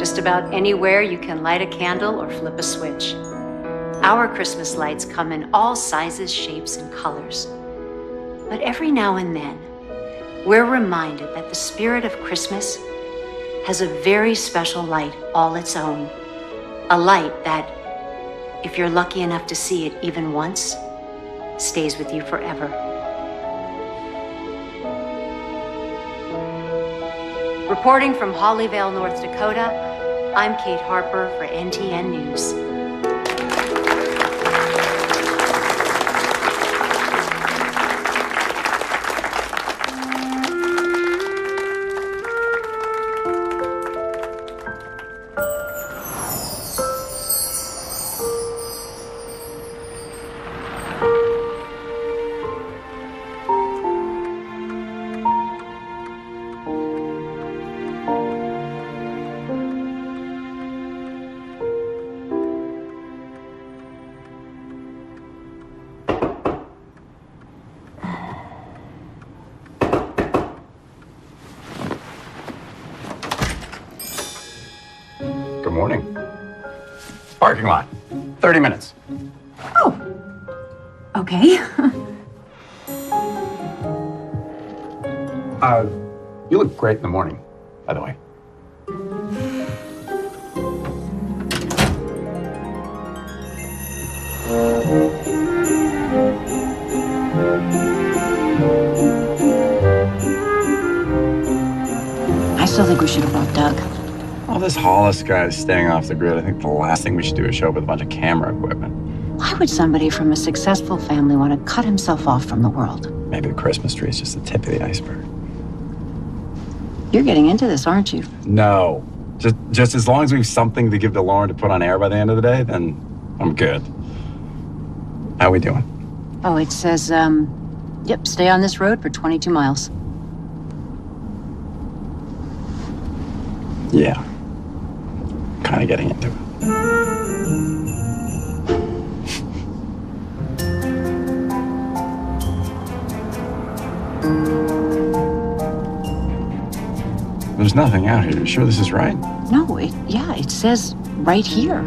Just about anywhere you can light a candle or flip a switch. Our Christmas lights come in all sizes, shapes, and colors. But every now and then, we're reminded that the spirit of Christmas has a very special light all its own. A light that, if you're lucky enough to see it even once, stays with you forever. Reporting from Hollyvale, North Dakota, I'm Kate Harper for NTN News. Good morning. Parking lot. 30 minutes. Okay. You look great in the morning, by the way. I still think we should have brought Doug. All this Hollis guy is staying off the grid. I think the last thing we should do is show up with a bunch of camera equipment. Why would somebody from a successful family want to cut himself off from the world? Maybe the Christmas tree is just the tip of the iceberg. You're getting into this, aren't you? No. Just as long as we have something to give to Lauren to put on air by the end of the day, then I'm good. How we doing? Oh, it says, yep, stay on this road for 22 miles. Yeah. Kind of getting into it. There's nothing out here. You sure this is right? No, it says right here.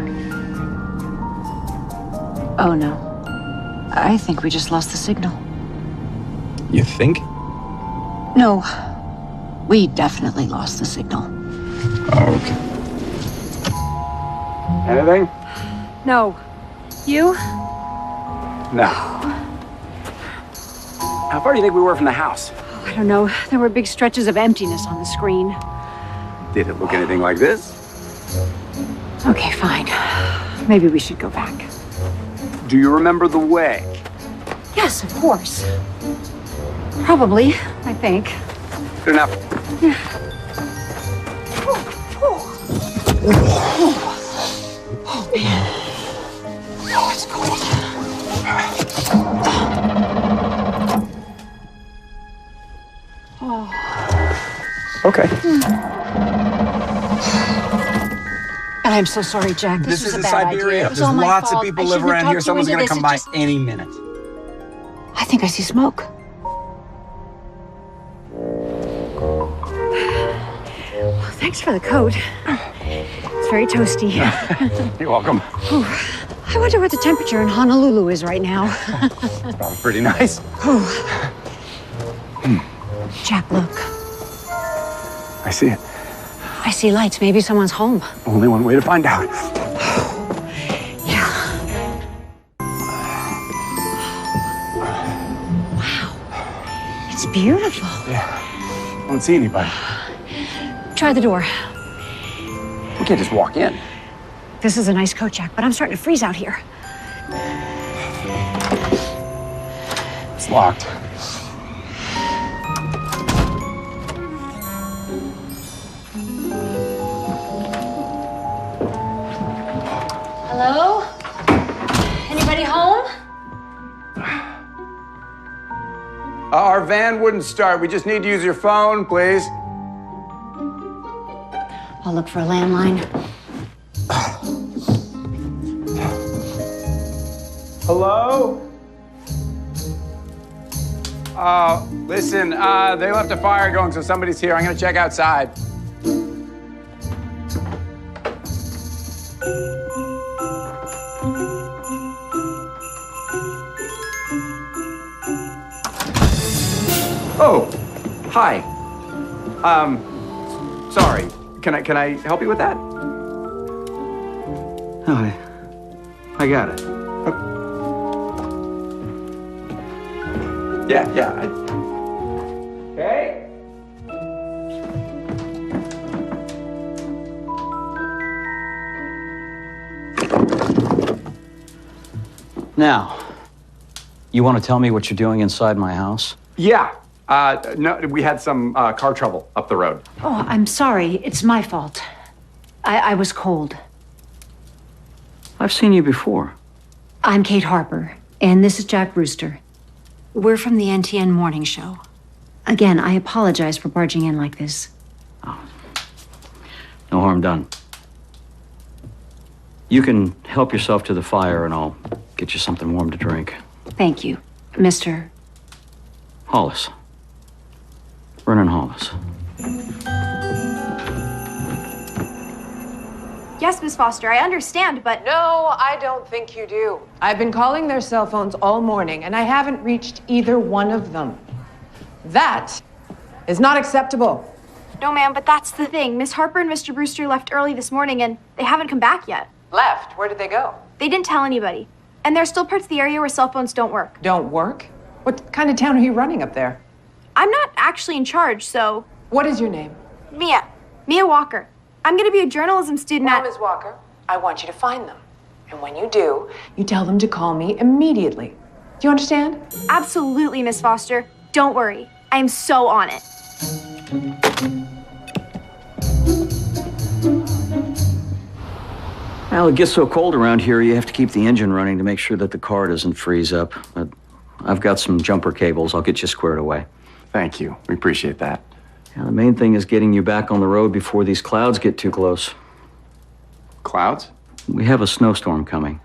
Oh, no. I think we just lost the signal. You think? No, we definitely lost the signal. Okay. Anything? No. You? No. How far do you think we were from the house? I don't know. There were big stretches of emptiness on the screen. Did it look anything like this? Okay, fine. Maybe we should go back. Do you remember the way? Yes, of course. Probably, I think. Good enough. Yeah. Oh, man. Oh, it's cold. Oh. Okay. I'm so sorry, Jack. This was is a bad Siberia. idea. It was There's all my lots fault. of people I live shouldn't have around here. talked you Someone's into gonna this. come It by just- any minute. I think I see smoke. Well, thanks for the coat. It's very toasty. You're welcome. Whew. I wonder what the temperature in Honolulu is right now. Probably pretty nice. Jack, look. I see it. I see lights. Maybe someone's home. Only one way to find out. Yeah. Wow. It's beautiful. Yeah. I don't see anybody. Try the door. We can't just walk in. This is a nice coat, Jack, but I'm starting to freeze out here. It's locked. Hello? Anybody home? Our van wouldn't start. We just need to use your phone, please. I'll look for a landline. Hello? Listen, they left a fire going, so somebody's here. I'm gonna check outside. Oh, hi. Sorry. Can I help you with that? Oh, I got it. Yeah. Okay. Now, you want to tell me what you're doing inside my house? Yeah. No, we had some car trouble up the road. Oh, I'm sorry. It's my fault. I was cold. I've seen you before. I'm Kate Harper, and this is Jack Brewster. We're from the NTN Morning Show. Again, I apologize for barging in like this. No harm done. You can help yourself to the fire, and I'll get you something warm to drink. Thank you, Mr. Hollis. Vernon Hollis. Yes, Miss Foster, I understand, but... No, I don't think you do. I've been calling their cell phones all morning, and I haven't reached either one of them. That is not acceptable. No, ma'am, but that's the thing. Miss Harper and Mr. Brewster left early this morning, and they haven't come back yet. Left? Where did they go? They didn't tell anybody. And there are still parts of the area where cell phones don't work. Don't work? What kind of town are you running up there? I'm not actually in charge, so... What is your name? Mia. Mia Walker. I'm going to be a journalism student at... Ms. Walker, I want you to find them. And when you do, you tell them to call me immediately. Do you understand? Absolutely, Miss Foster. Don't worry. I am so on it. Well, it gets so cold around here, you have to keep the engine running to make sure that the car doesn't freeze up. But I've got some jumper cables. I'll get you squared away. Thank you. We appreciate that. Yeah, the main thing is getting you back on the road before these clouds get too close. Clouds? We have a snowstorm coming.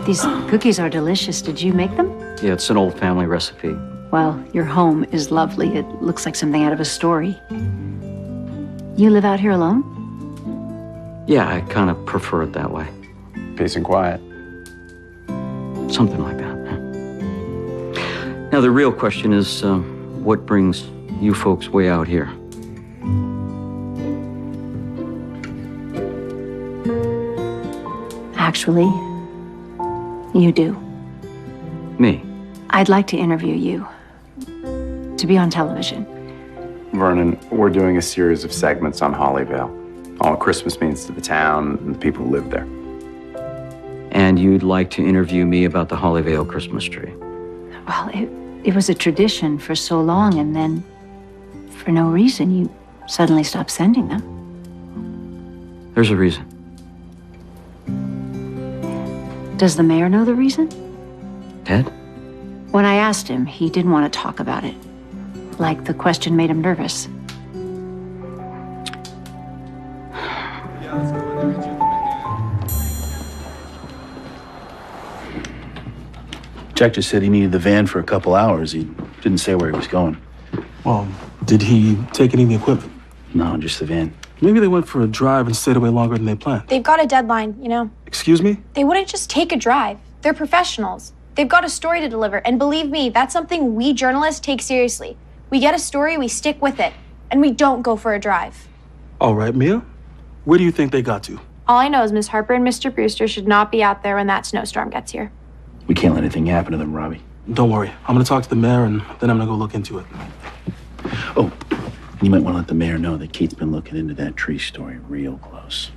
These cookies are delicious. Did you make them? Yeah, it's an old family recipe. Well, your home is lovely. It looks like something out of a story. You live out here alone? Yeah, I kind of prefer it that way. Peace and quiet. Something like that. Now, the real question is, what brings you folks way out here? Actually, you do. Me? I'd like to interview you. To be on television. Vernon, we're doing a series of segments on Hollyvale. All Christmas means to the town and the people who live there. And you'd like to interview me about the Hollyvale Christmas tree? Well, it was a tradition for so long, and then, for no reason, you suddenly stopped sending them. There's a reason. Does the mayor know the reason? Ted? When I asked him, he didn't want to talk about it. Like the question made him nervous. Jack just said he needed the van for a couple hours. He didn't say where he was going. Well, did he take any of the equipment? No, just the van. Maybe they went for a drive and stayed away longer than they planned. They've got a deadline, you know. Excuse me? They wouldn't just take a drive. They're professionals. They've got a story to deliver, and believe me, that's something we journalists take seriously. We get a story, we stick with it, and we don't go for a drive. All right, Mia. Where do you think they got to? All I know is Miss Harper and Mr. Brewster should not be out there when that snowstorm gets here. We can't let anything happen to them, Robbie. Don't worry. I'm going to talk to the mayor, and then I'm going to go look into it. Oh, you might want to let the mayor know that Kate's been looking into that tree story real close.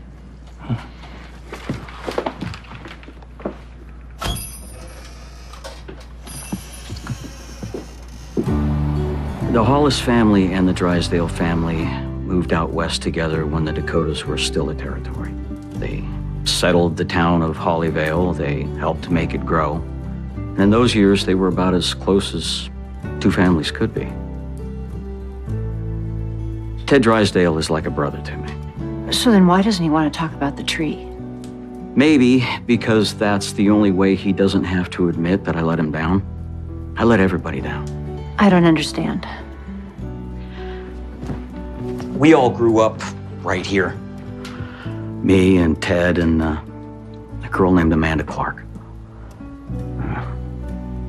The Hollis family and the Drysdale family moved out west together when the Dakotas were still a territory. They settled the town of Hollyvale. They helped make it grow. And in those years, they were about as close as two families could be. Ted Drysdale is like a brother to me. So then why doesn't he want to talk about the tree? Maybe because that's the only way he doesn't have to admit that I let him down. I let everybody down. I don't understand. We all grew up right here. Me and Ted and a girl named Amanda Clark.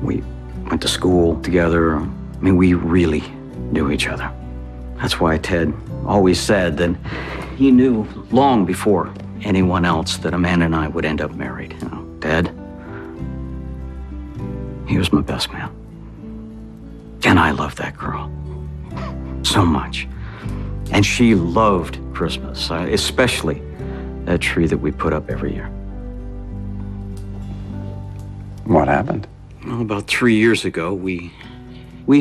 We went to school together. I mean, we really knew each other. That's why Ted always said that he knew long before anyone else that Amanda and I would end up married. You know, Ted, he was my best man. And I loved that girl so much. And she loved Christmas, especially that tree that we put up every year. What happened? Well, about 3 years ago, we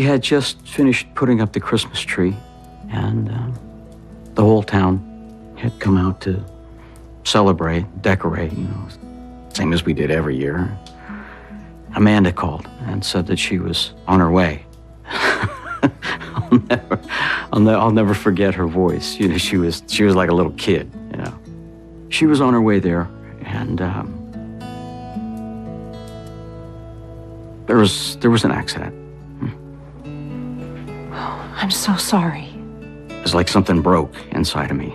had just finished putting up the Christmas tree, and the whole town had come out to celebrate, decorate, same as we did every year. Amanda called and said that she was on her way. I'll never forget her voice. She was like a little kid. She was on her way there, and there was an accident. I'm so sorry. It was like something broke inside of me,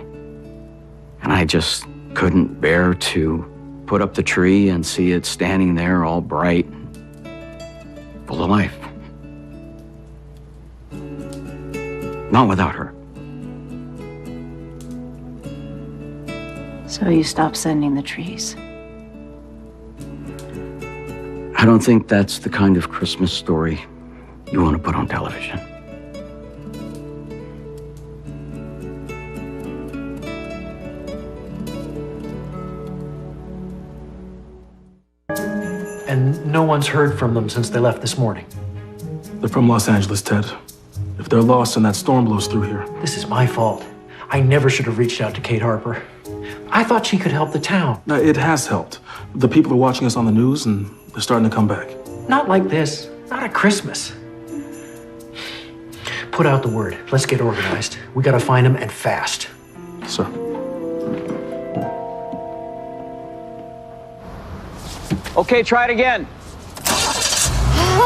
and I just couldn't bear to put up the tree and see it standing there all bright, full of life. Not without her. So you stopped sending the trees. I don't think that's the kind of Christmas story you want to put on television. And no one's heard from them since they left this morning. They're from Los Angeles, Ted. If they're lost and that storm blows through here. This is my fault. I never should have reached out to Kate Harper. I thought she could help the town. No, it has helped. The people are watching us on the news and they're starting to come back. Not like this. Not at Christmas. Put out the word. Let's get organized. We gotta find them and fast. Sir. Okay, try it again.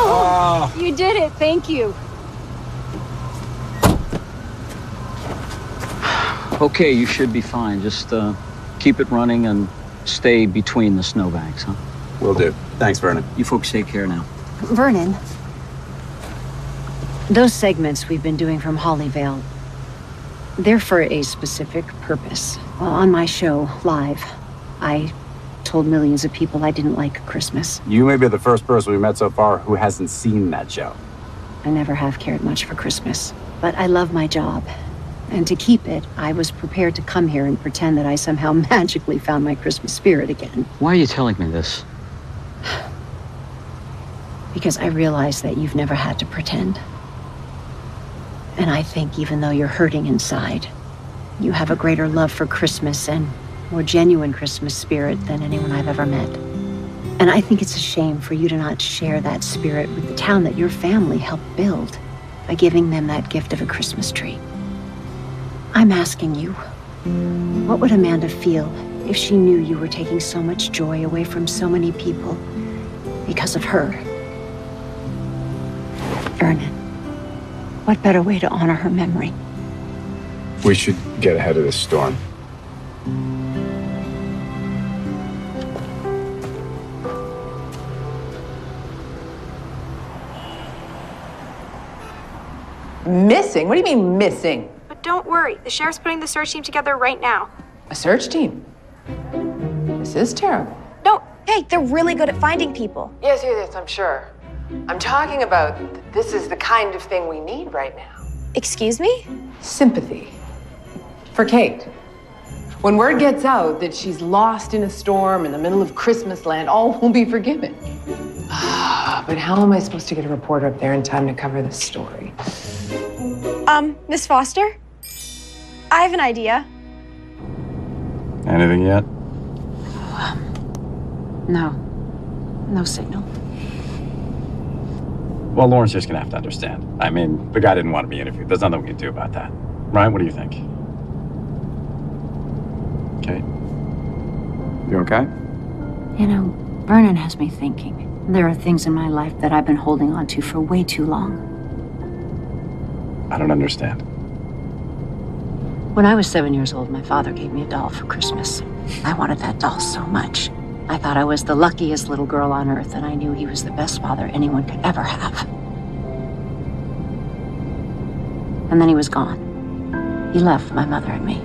Oh, you did it. Thank you. Okay, you should be fine. Just keep it running and stay between the snowbanks, huh? Will do. Thanks, Vernon. You folks take care now. Vernon, those segments we've been doing from Hollyvale, they're for a specific purpose. Well, on my show, live, I told millions of people I didn't like Christmas. You may be the first person we met so far who hasn't seen that show. I never have cared much for Christmas, but I love my job. And to keep it, I was prepared to come here and pretend that I somehow magically found my Christmas spirit again. Why are you telling me this? Because I realize that you've never had to pretend. And I think even though you're hurting inside, you have a greater love for Christmas and more genuine Christmas spirit than anyone I've ever met. And I think it's a shame for you to not share that spirit with the town that your family helped build by giving them that gift of a Christmas tree. I'm asking you, what would Amanda feel if she knew you were taking so much joy away from so many people because of her? Vernon, what better way to honor her memory? We should get ahead of this storm. Missing? What do you mean missing? But don't worry, the sheriff's putting the search team together right now. A search team? This is terrible. No, hey, they're really good at finding people. Yes, I'm sure. I'm talking about this is the kind of thing we need right now. Excuse me? Sympathy. For Kate. When word gets out that she's lost in a storm in the middle of Christmas land, all will be forgiven. But how am I supposed to get a reporter up there in time to cover this story? Miss Foster? I have an idea. Anything yet? No signal. Well, Lauren's just gonna have to understand. I mean, the guy didn't want to be interviewed. There's nothing we can do about that. Ryan, what do you think? Okay. You okay? Vernon has me thinking. There are things in my life that I've been holding on to for way too long. I don't understand. When I was 7 years old, my father gave me a doll for Christmas. I wanted that doll so much. I thought I was the luckiest little girl on earth, and I knew he was the best father anyone could ever have. And then he was gone. He left my mother and me.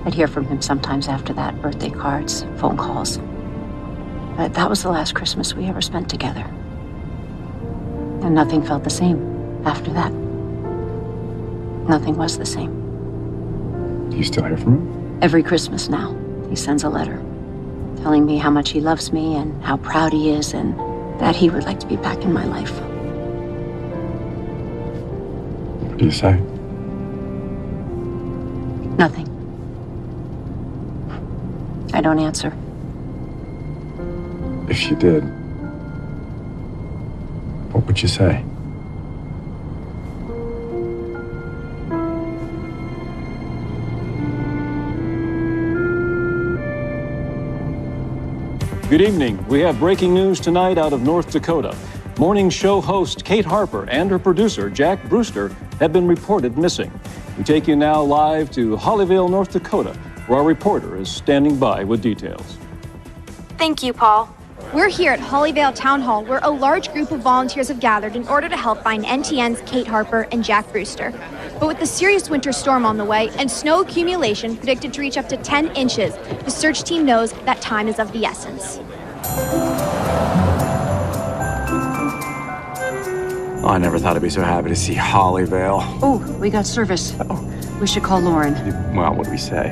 I'd hear from him sometimes after that, birthday cards, phone calls. But that was the last Christmas we ever spent together. And nothing felt the same after that. Nothing was the same. Do you still hear from him? Every Christmas now, he sends a letter telling me how much he loves me and how proud he is and that he would like to be back in my life. What do you say? Nothing. I don't answer. If you did, what would you say? Good evening. We have breaking news tonight out of North Dakota. Morning show host Kate Harper and her producer Jack Brewster have been reported missing. We take you now live to Hollyvale, North Dakota, where our reporter is standing by with details. Thank you, Paul. We're here at Hollyvale Town Hall, where a large group of volunteers have gathered in order to help find NTN's Kate Harper and Jack Brewster. But with the serious winter storm on the way and snow accumulation predicted to reach up to 10 inches, the search team knows that time is of the essence. Oh, I never thought I'd be so happy to see Hollyvale. Oh, we got service. We should call Lauren. Well, what do we say?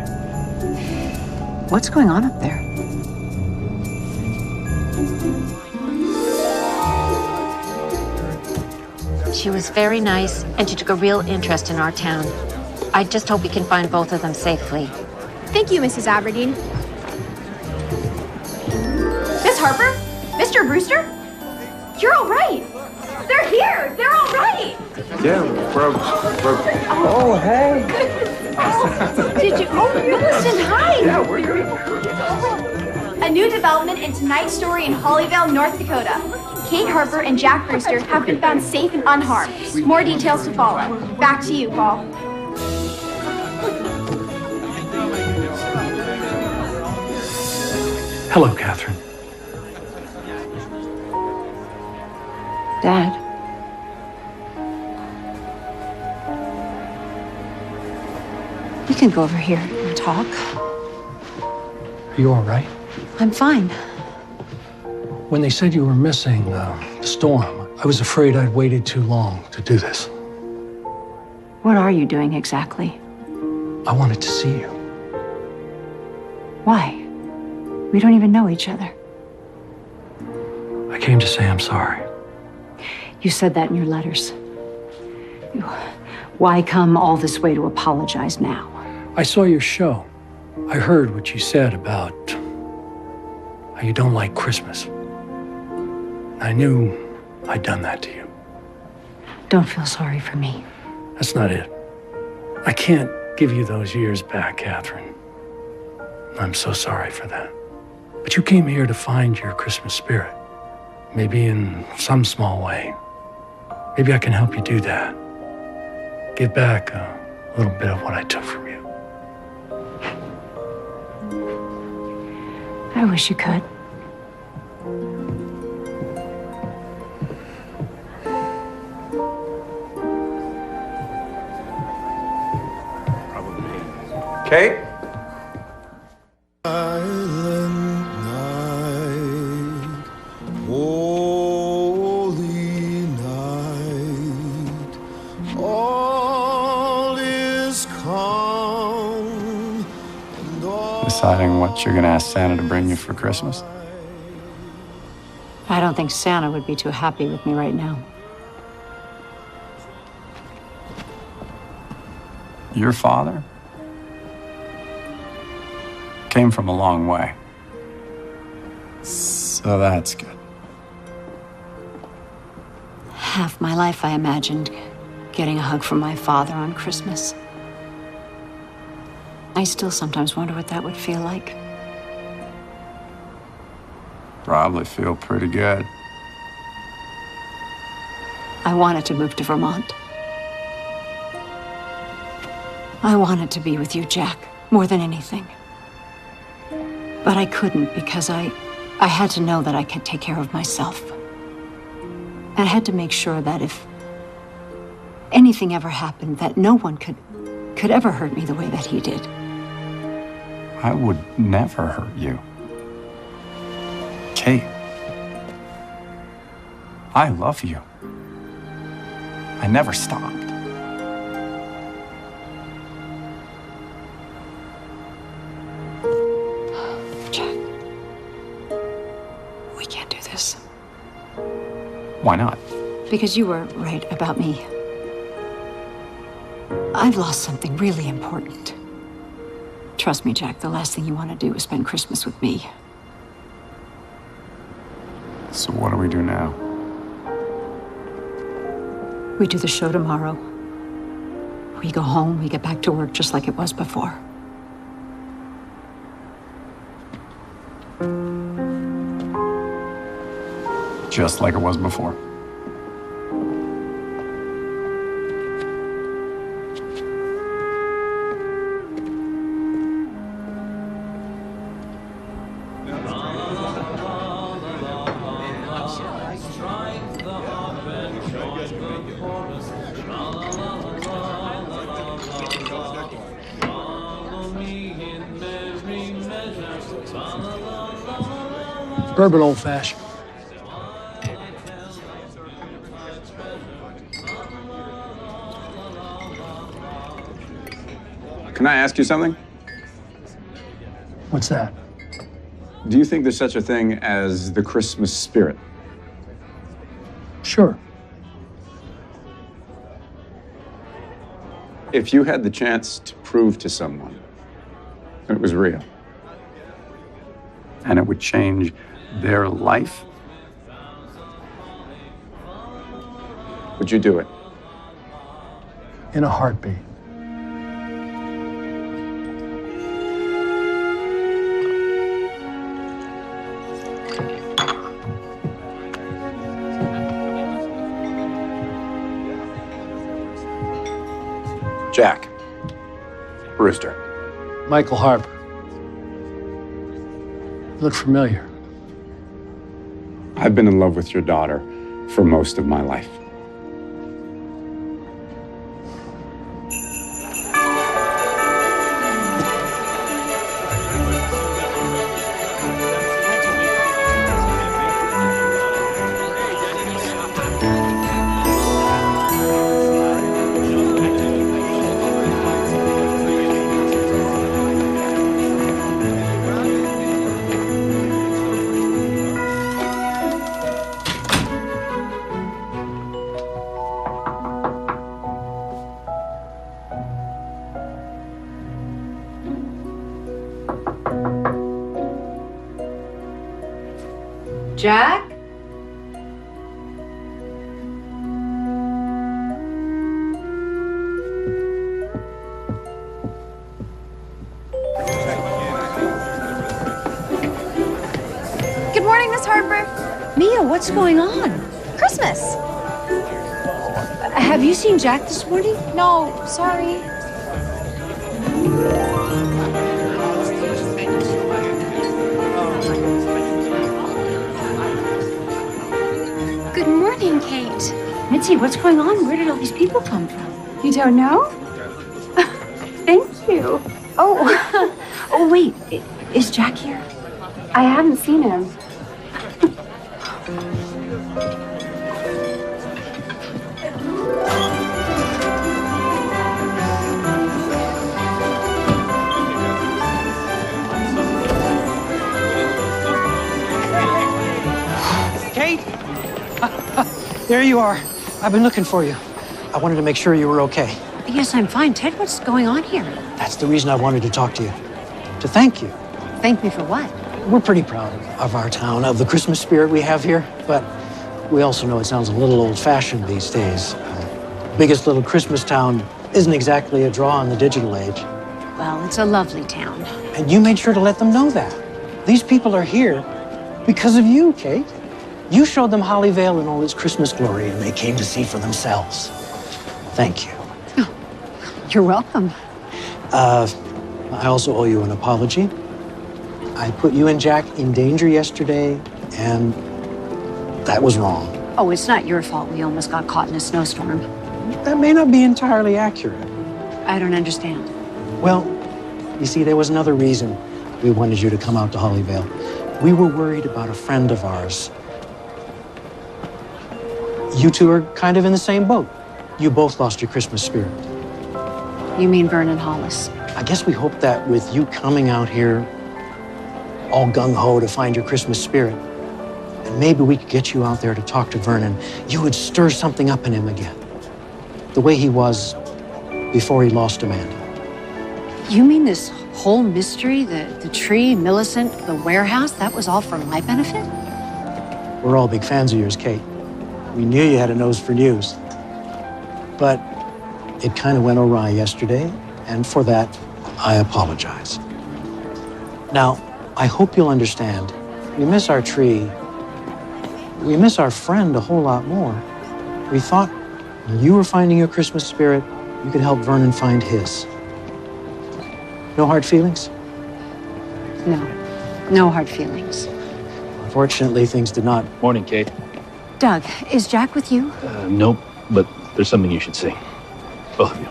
What's going on up there? She was very nice, and she took a real interest in our town. I just hope we can find both of them safely. Thank you, Mrs. Aberdeen. Miss Harper? Mr. Brewster? You're all right. They're here. They're all right. Yeah, we're Oh, hey. Did you? Oh, listen, hi. Yeah, we're good. A new development in tonight's story in Hollyvale, North Dakota. Kate Harper and Jack Brewster have been found safe and unharmed. More details to follow. Back to you, Paul. Hello, Catherine. Dad. We can go over here and talk. Are you all right? I'm fine. When they said you were missing the storm, I was afraid I'd waited too long to do this. What are you doing exactly? I wanted to see you. Why? We don't even know each other. I came to say I'm sorry. You said that in your letters. Why come all this way to apologize now? I saw your show. I heard what you said about how you don't like Christmas. I knew I'd done that to you. Don't feel sorry for me. That's not it. I can't give you those years back, Catherine. I'm so sorry for that. But you came here to find your Christmas spirit. Maybe in some small way. Maybe I can help you do that. Give back a little bit of what I took from you. I wish you could. Kate? Deciding what you're gonna ask Santa to bring you for Christmas? I don't think Santa would be too happy with me right now. Your father came from a long way. So that's good. Half my life I imagined getting a hug from my father on Christmas. I still sometimes wonder what that would feel like. Probably feel pretty good. I wanted to move to Vermont. I wanted to be with you, Jack, more than anything. But I couldn't because I had to know that I could take care of myself. And I had to make sure that if anything ever happened, that no one could ever hurt me the way that he did. I would never hurt you. Kate, I love you. I never stopped. Why not? Because you were right about me. I've lost something really important. Trust me, Jack, the last thing you want to do is spend Christmas with me. So what do we do now? We do the show tomorrow. We go home, we get back to work just like it was before. Just like it was before. Bourbon old fashioned. Can I ask you something? What's that? Do you think there's such a thing as the Christmas spirit? Sure. If you had the chance to prove to someone it was real, and it would change their life, would you do it? In a heartbeat. Jack Brewster. Michael Harper. Look familiar. I've been in love with your daughter for most of my life. Jack? Good morning, Miss Harper. Mia, what's going on? Christmas. Have you seen Jack this morning? No, sorry. Good morning, Kate. Mitzi, what's going on? Where did all these people come from? You don't know? Thank you. Oh, oh wait, is Jack here? I haven't seen him. Kate? There you are. I've been looking for you. I wanted to make sure you were okay. Yes, I'm fine. Ted, what's going on here? That's the reason I wanted to talk to you. To thank you. Thank me for what? We're pretty proud of our town, of the Christmas spirit we have here, but we also know it sounds a little old-fashioned these days. Biggest little Christmas town isn't exactly a draw in the digital age. Well, it's a lovely town. And you made sure to let them know that. These people are here because of you, Kate. You showed them Hollyvale in all its Christmas glory, and they came to see for themselves. Thank you. You're welcome. I also owe you an apology. I put you and Jack in danger yesterday, and that was wrong. Oh, it's not your fault we almost got caught in a snowstorm. That may not be entirely accurate. I don't understand. Well, you see, there was another reason we wanted you to come out to Hollyvale. We were worried about a friend of ours. You two are kind of in the same boat. You both lost your Christmas spirit. You mean Vernon Hollis? I guess we hoped that with you coming out here all gung-ho to find your Christmas spirit, And maybe we could get you out there to talk to Vernon. You would stir something up in him again. The way he was before he lost Amanda. You mean this whole mystery, the tree, Millicent, the warehouse, that was all for my benefit? We're all big fans of yours, Kate. We knew you had a nose for news. But it kind of went awry yesterday, and for that, I apologize. Now, I hope you'll understand, we miss our tree. We miss our friend a whole lot more. We thought when you were finding your Christmas spirit, you could help Vernon find his. No hard feelings? No hard feelings. Unfortunately, things did not. Morning, Kate. Doug, is Jack with you? Nope, but there's something you should see. Both of you.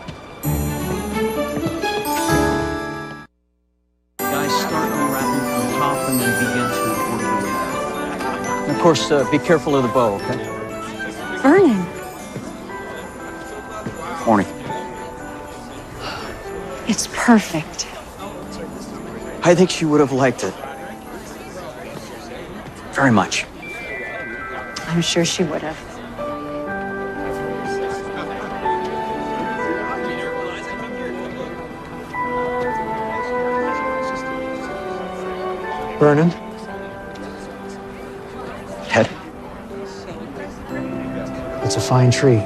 Guys, start unwrapping from the top and then begin to work your way out. And of course, be careful of the bow, okay? Vernon. Morning. It's perfect. I think she would have liked it. Very much. I'm sure she would have. Vernon? Ted? It's a fine tree.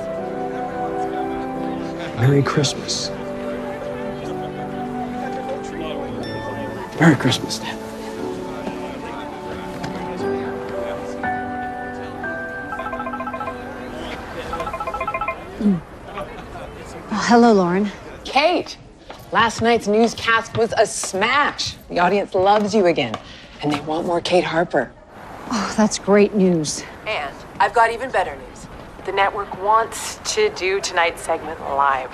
Merry Christmas. Merry Christmas, Dad. Oh, hello, Lauren. Kate, last night's newscast was a smash. The audience loves you again, and they want more Kate Harper. Oh, that's great news. And I've got even better news. The network wants to do tonight's segment live.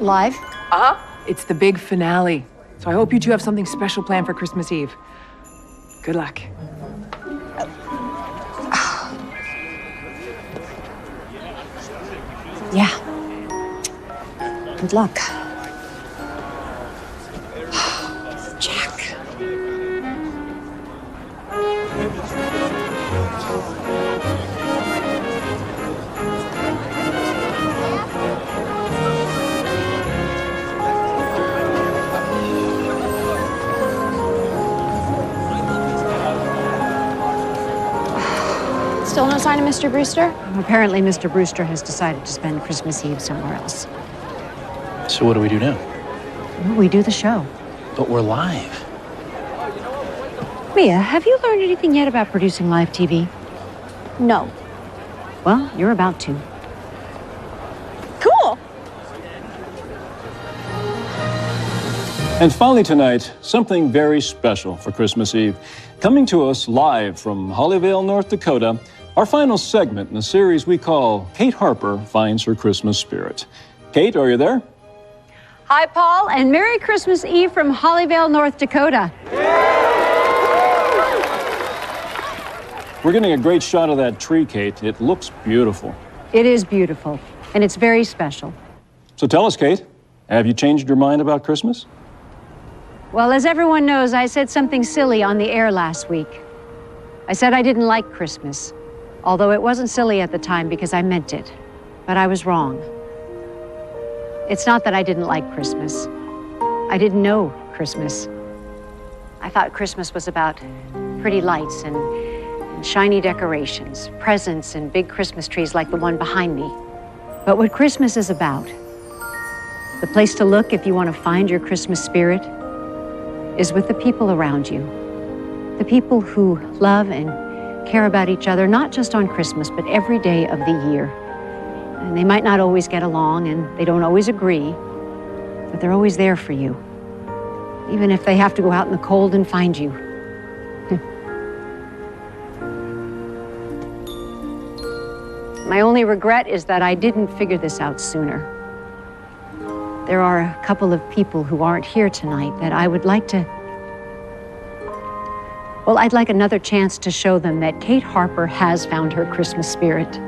Live? Uh-huh. It's the big finale. So I hope you two have something special planned for Christmas Eve. Good luck. Yeah. Good luck. Jack. Still no sign of Mr. Brewster? Apparently, Mr. Brewster has decided to spend Christmas Eve somewhere else. So what do we do now? Well, we do the show. But we're live. Mia, have you learned anything yet about producing live TV? No. Well, you're about to. Cool. And finally tonight, something very special for Christmas Eve. Coming to us live from Hollyvale, North Dakota, our final segment in a series we call Kate Harper Finds Her Christmas Spirit. Kate, are you there? Hi, Paul, and Merry Christmas Eve from Hollyvale, North Dakota. We're getting a great shot of that tree, Kate. It looks beautiful. It is beautiful, and it's very special. So tell us, Kate, have you changed your mind about Christmas? Well, as everyone knows, I said something silly on the air last week. I said I didn't like Christmas, although it wasn't silly at the time because I meant it. But I was wrong. It's not that I didn't like Christmas. I didn't know Christmas. I thought Christmas was about pretty lights and shiny decorations, presents and big Christmas trees like the one behind me. But what Christmas is about, the place to look if you want to find your Christmas spirit, is with the people around you. The people who love and care about each other, not just on Christmas, but every day of the year. And they might not always get along and they don't always agree, but they're always there for you. Even if they have to go out in the cold and find you. My only regret is that I didn't figure this out sooner. There are a couple of people who aren't here tonight that I would like to... Well, I'd like another chance to show them that Kate Harper has found her Christmas spirit.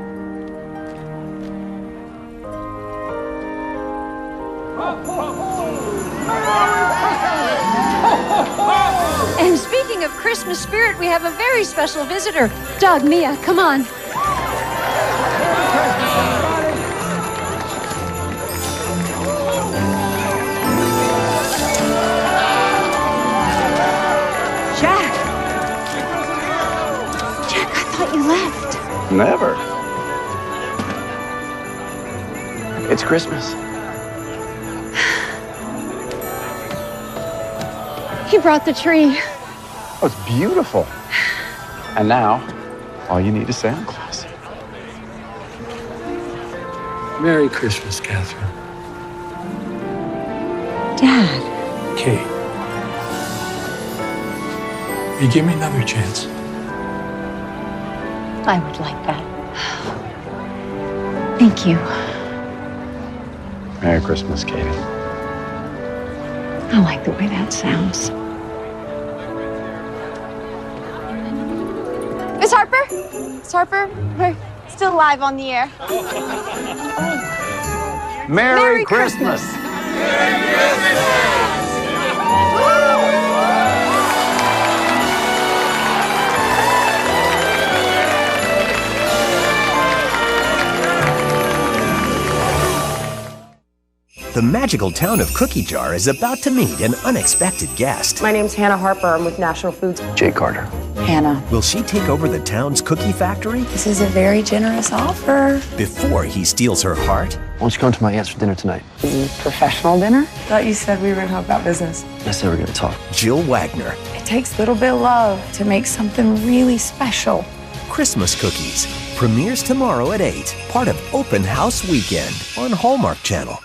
And speaking of Christmas spirit, we have a very special visitor. Doug, Mia, come on. Jack, I thought you left. Never. It's Christmas. He brought the tree. Oh, it's beautiful. And now, all you need is Santa Claus. Merry Christmas, Catherine. Dad. Kate. You give me another chance. I would like that. Thank you. Merry Christmas, Katie. I like the way that sounds. Miss Harper? Miss Harper, we're still live on the air. Merry Christmas. The magical town of Cookie Jar is about to meet an unexpected guest. My name's Hannah Harper. I'm with National Foods. Jay Carter. Hannah. Will she take over the town's cookie factory? This is a very generous offer. Before he steals her heart? Why don't you come to my aunt's for dinner tonight? Professional dinner? Thought you said we were going to talk about business. I said we're going to talk. Jill Wagner. It takes a little bit of love to make something really special. Christmas Cookies premieres tomorrow at 8, part of Open House Weekend on Hallmark Channel.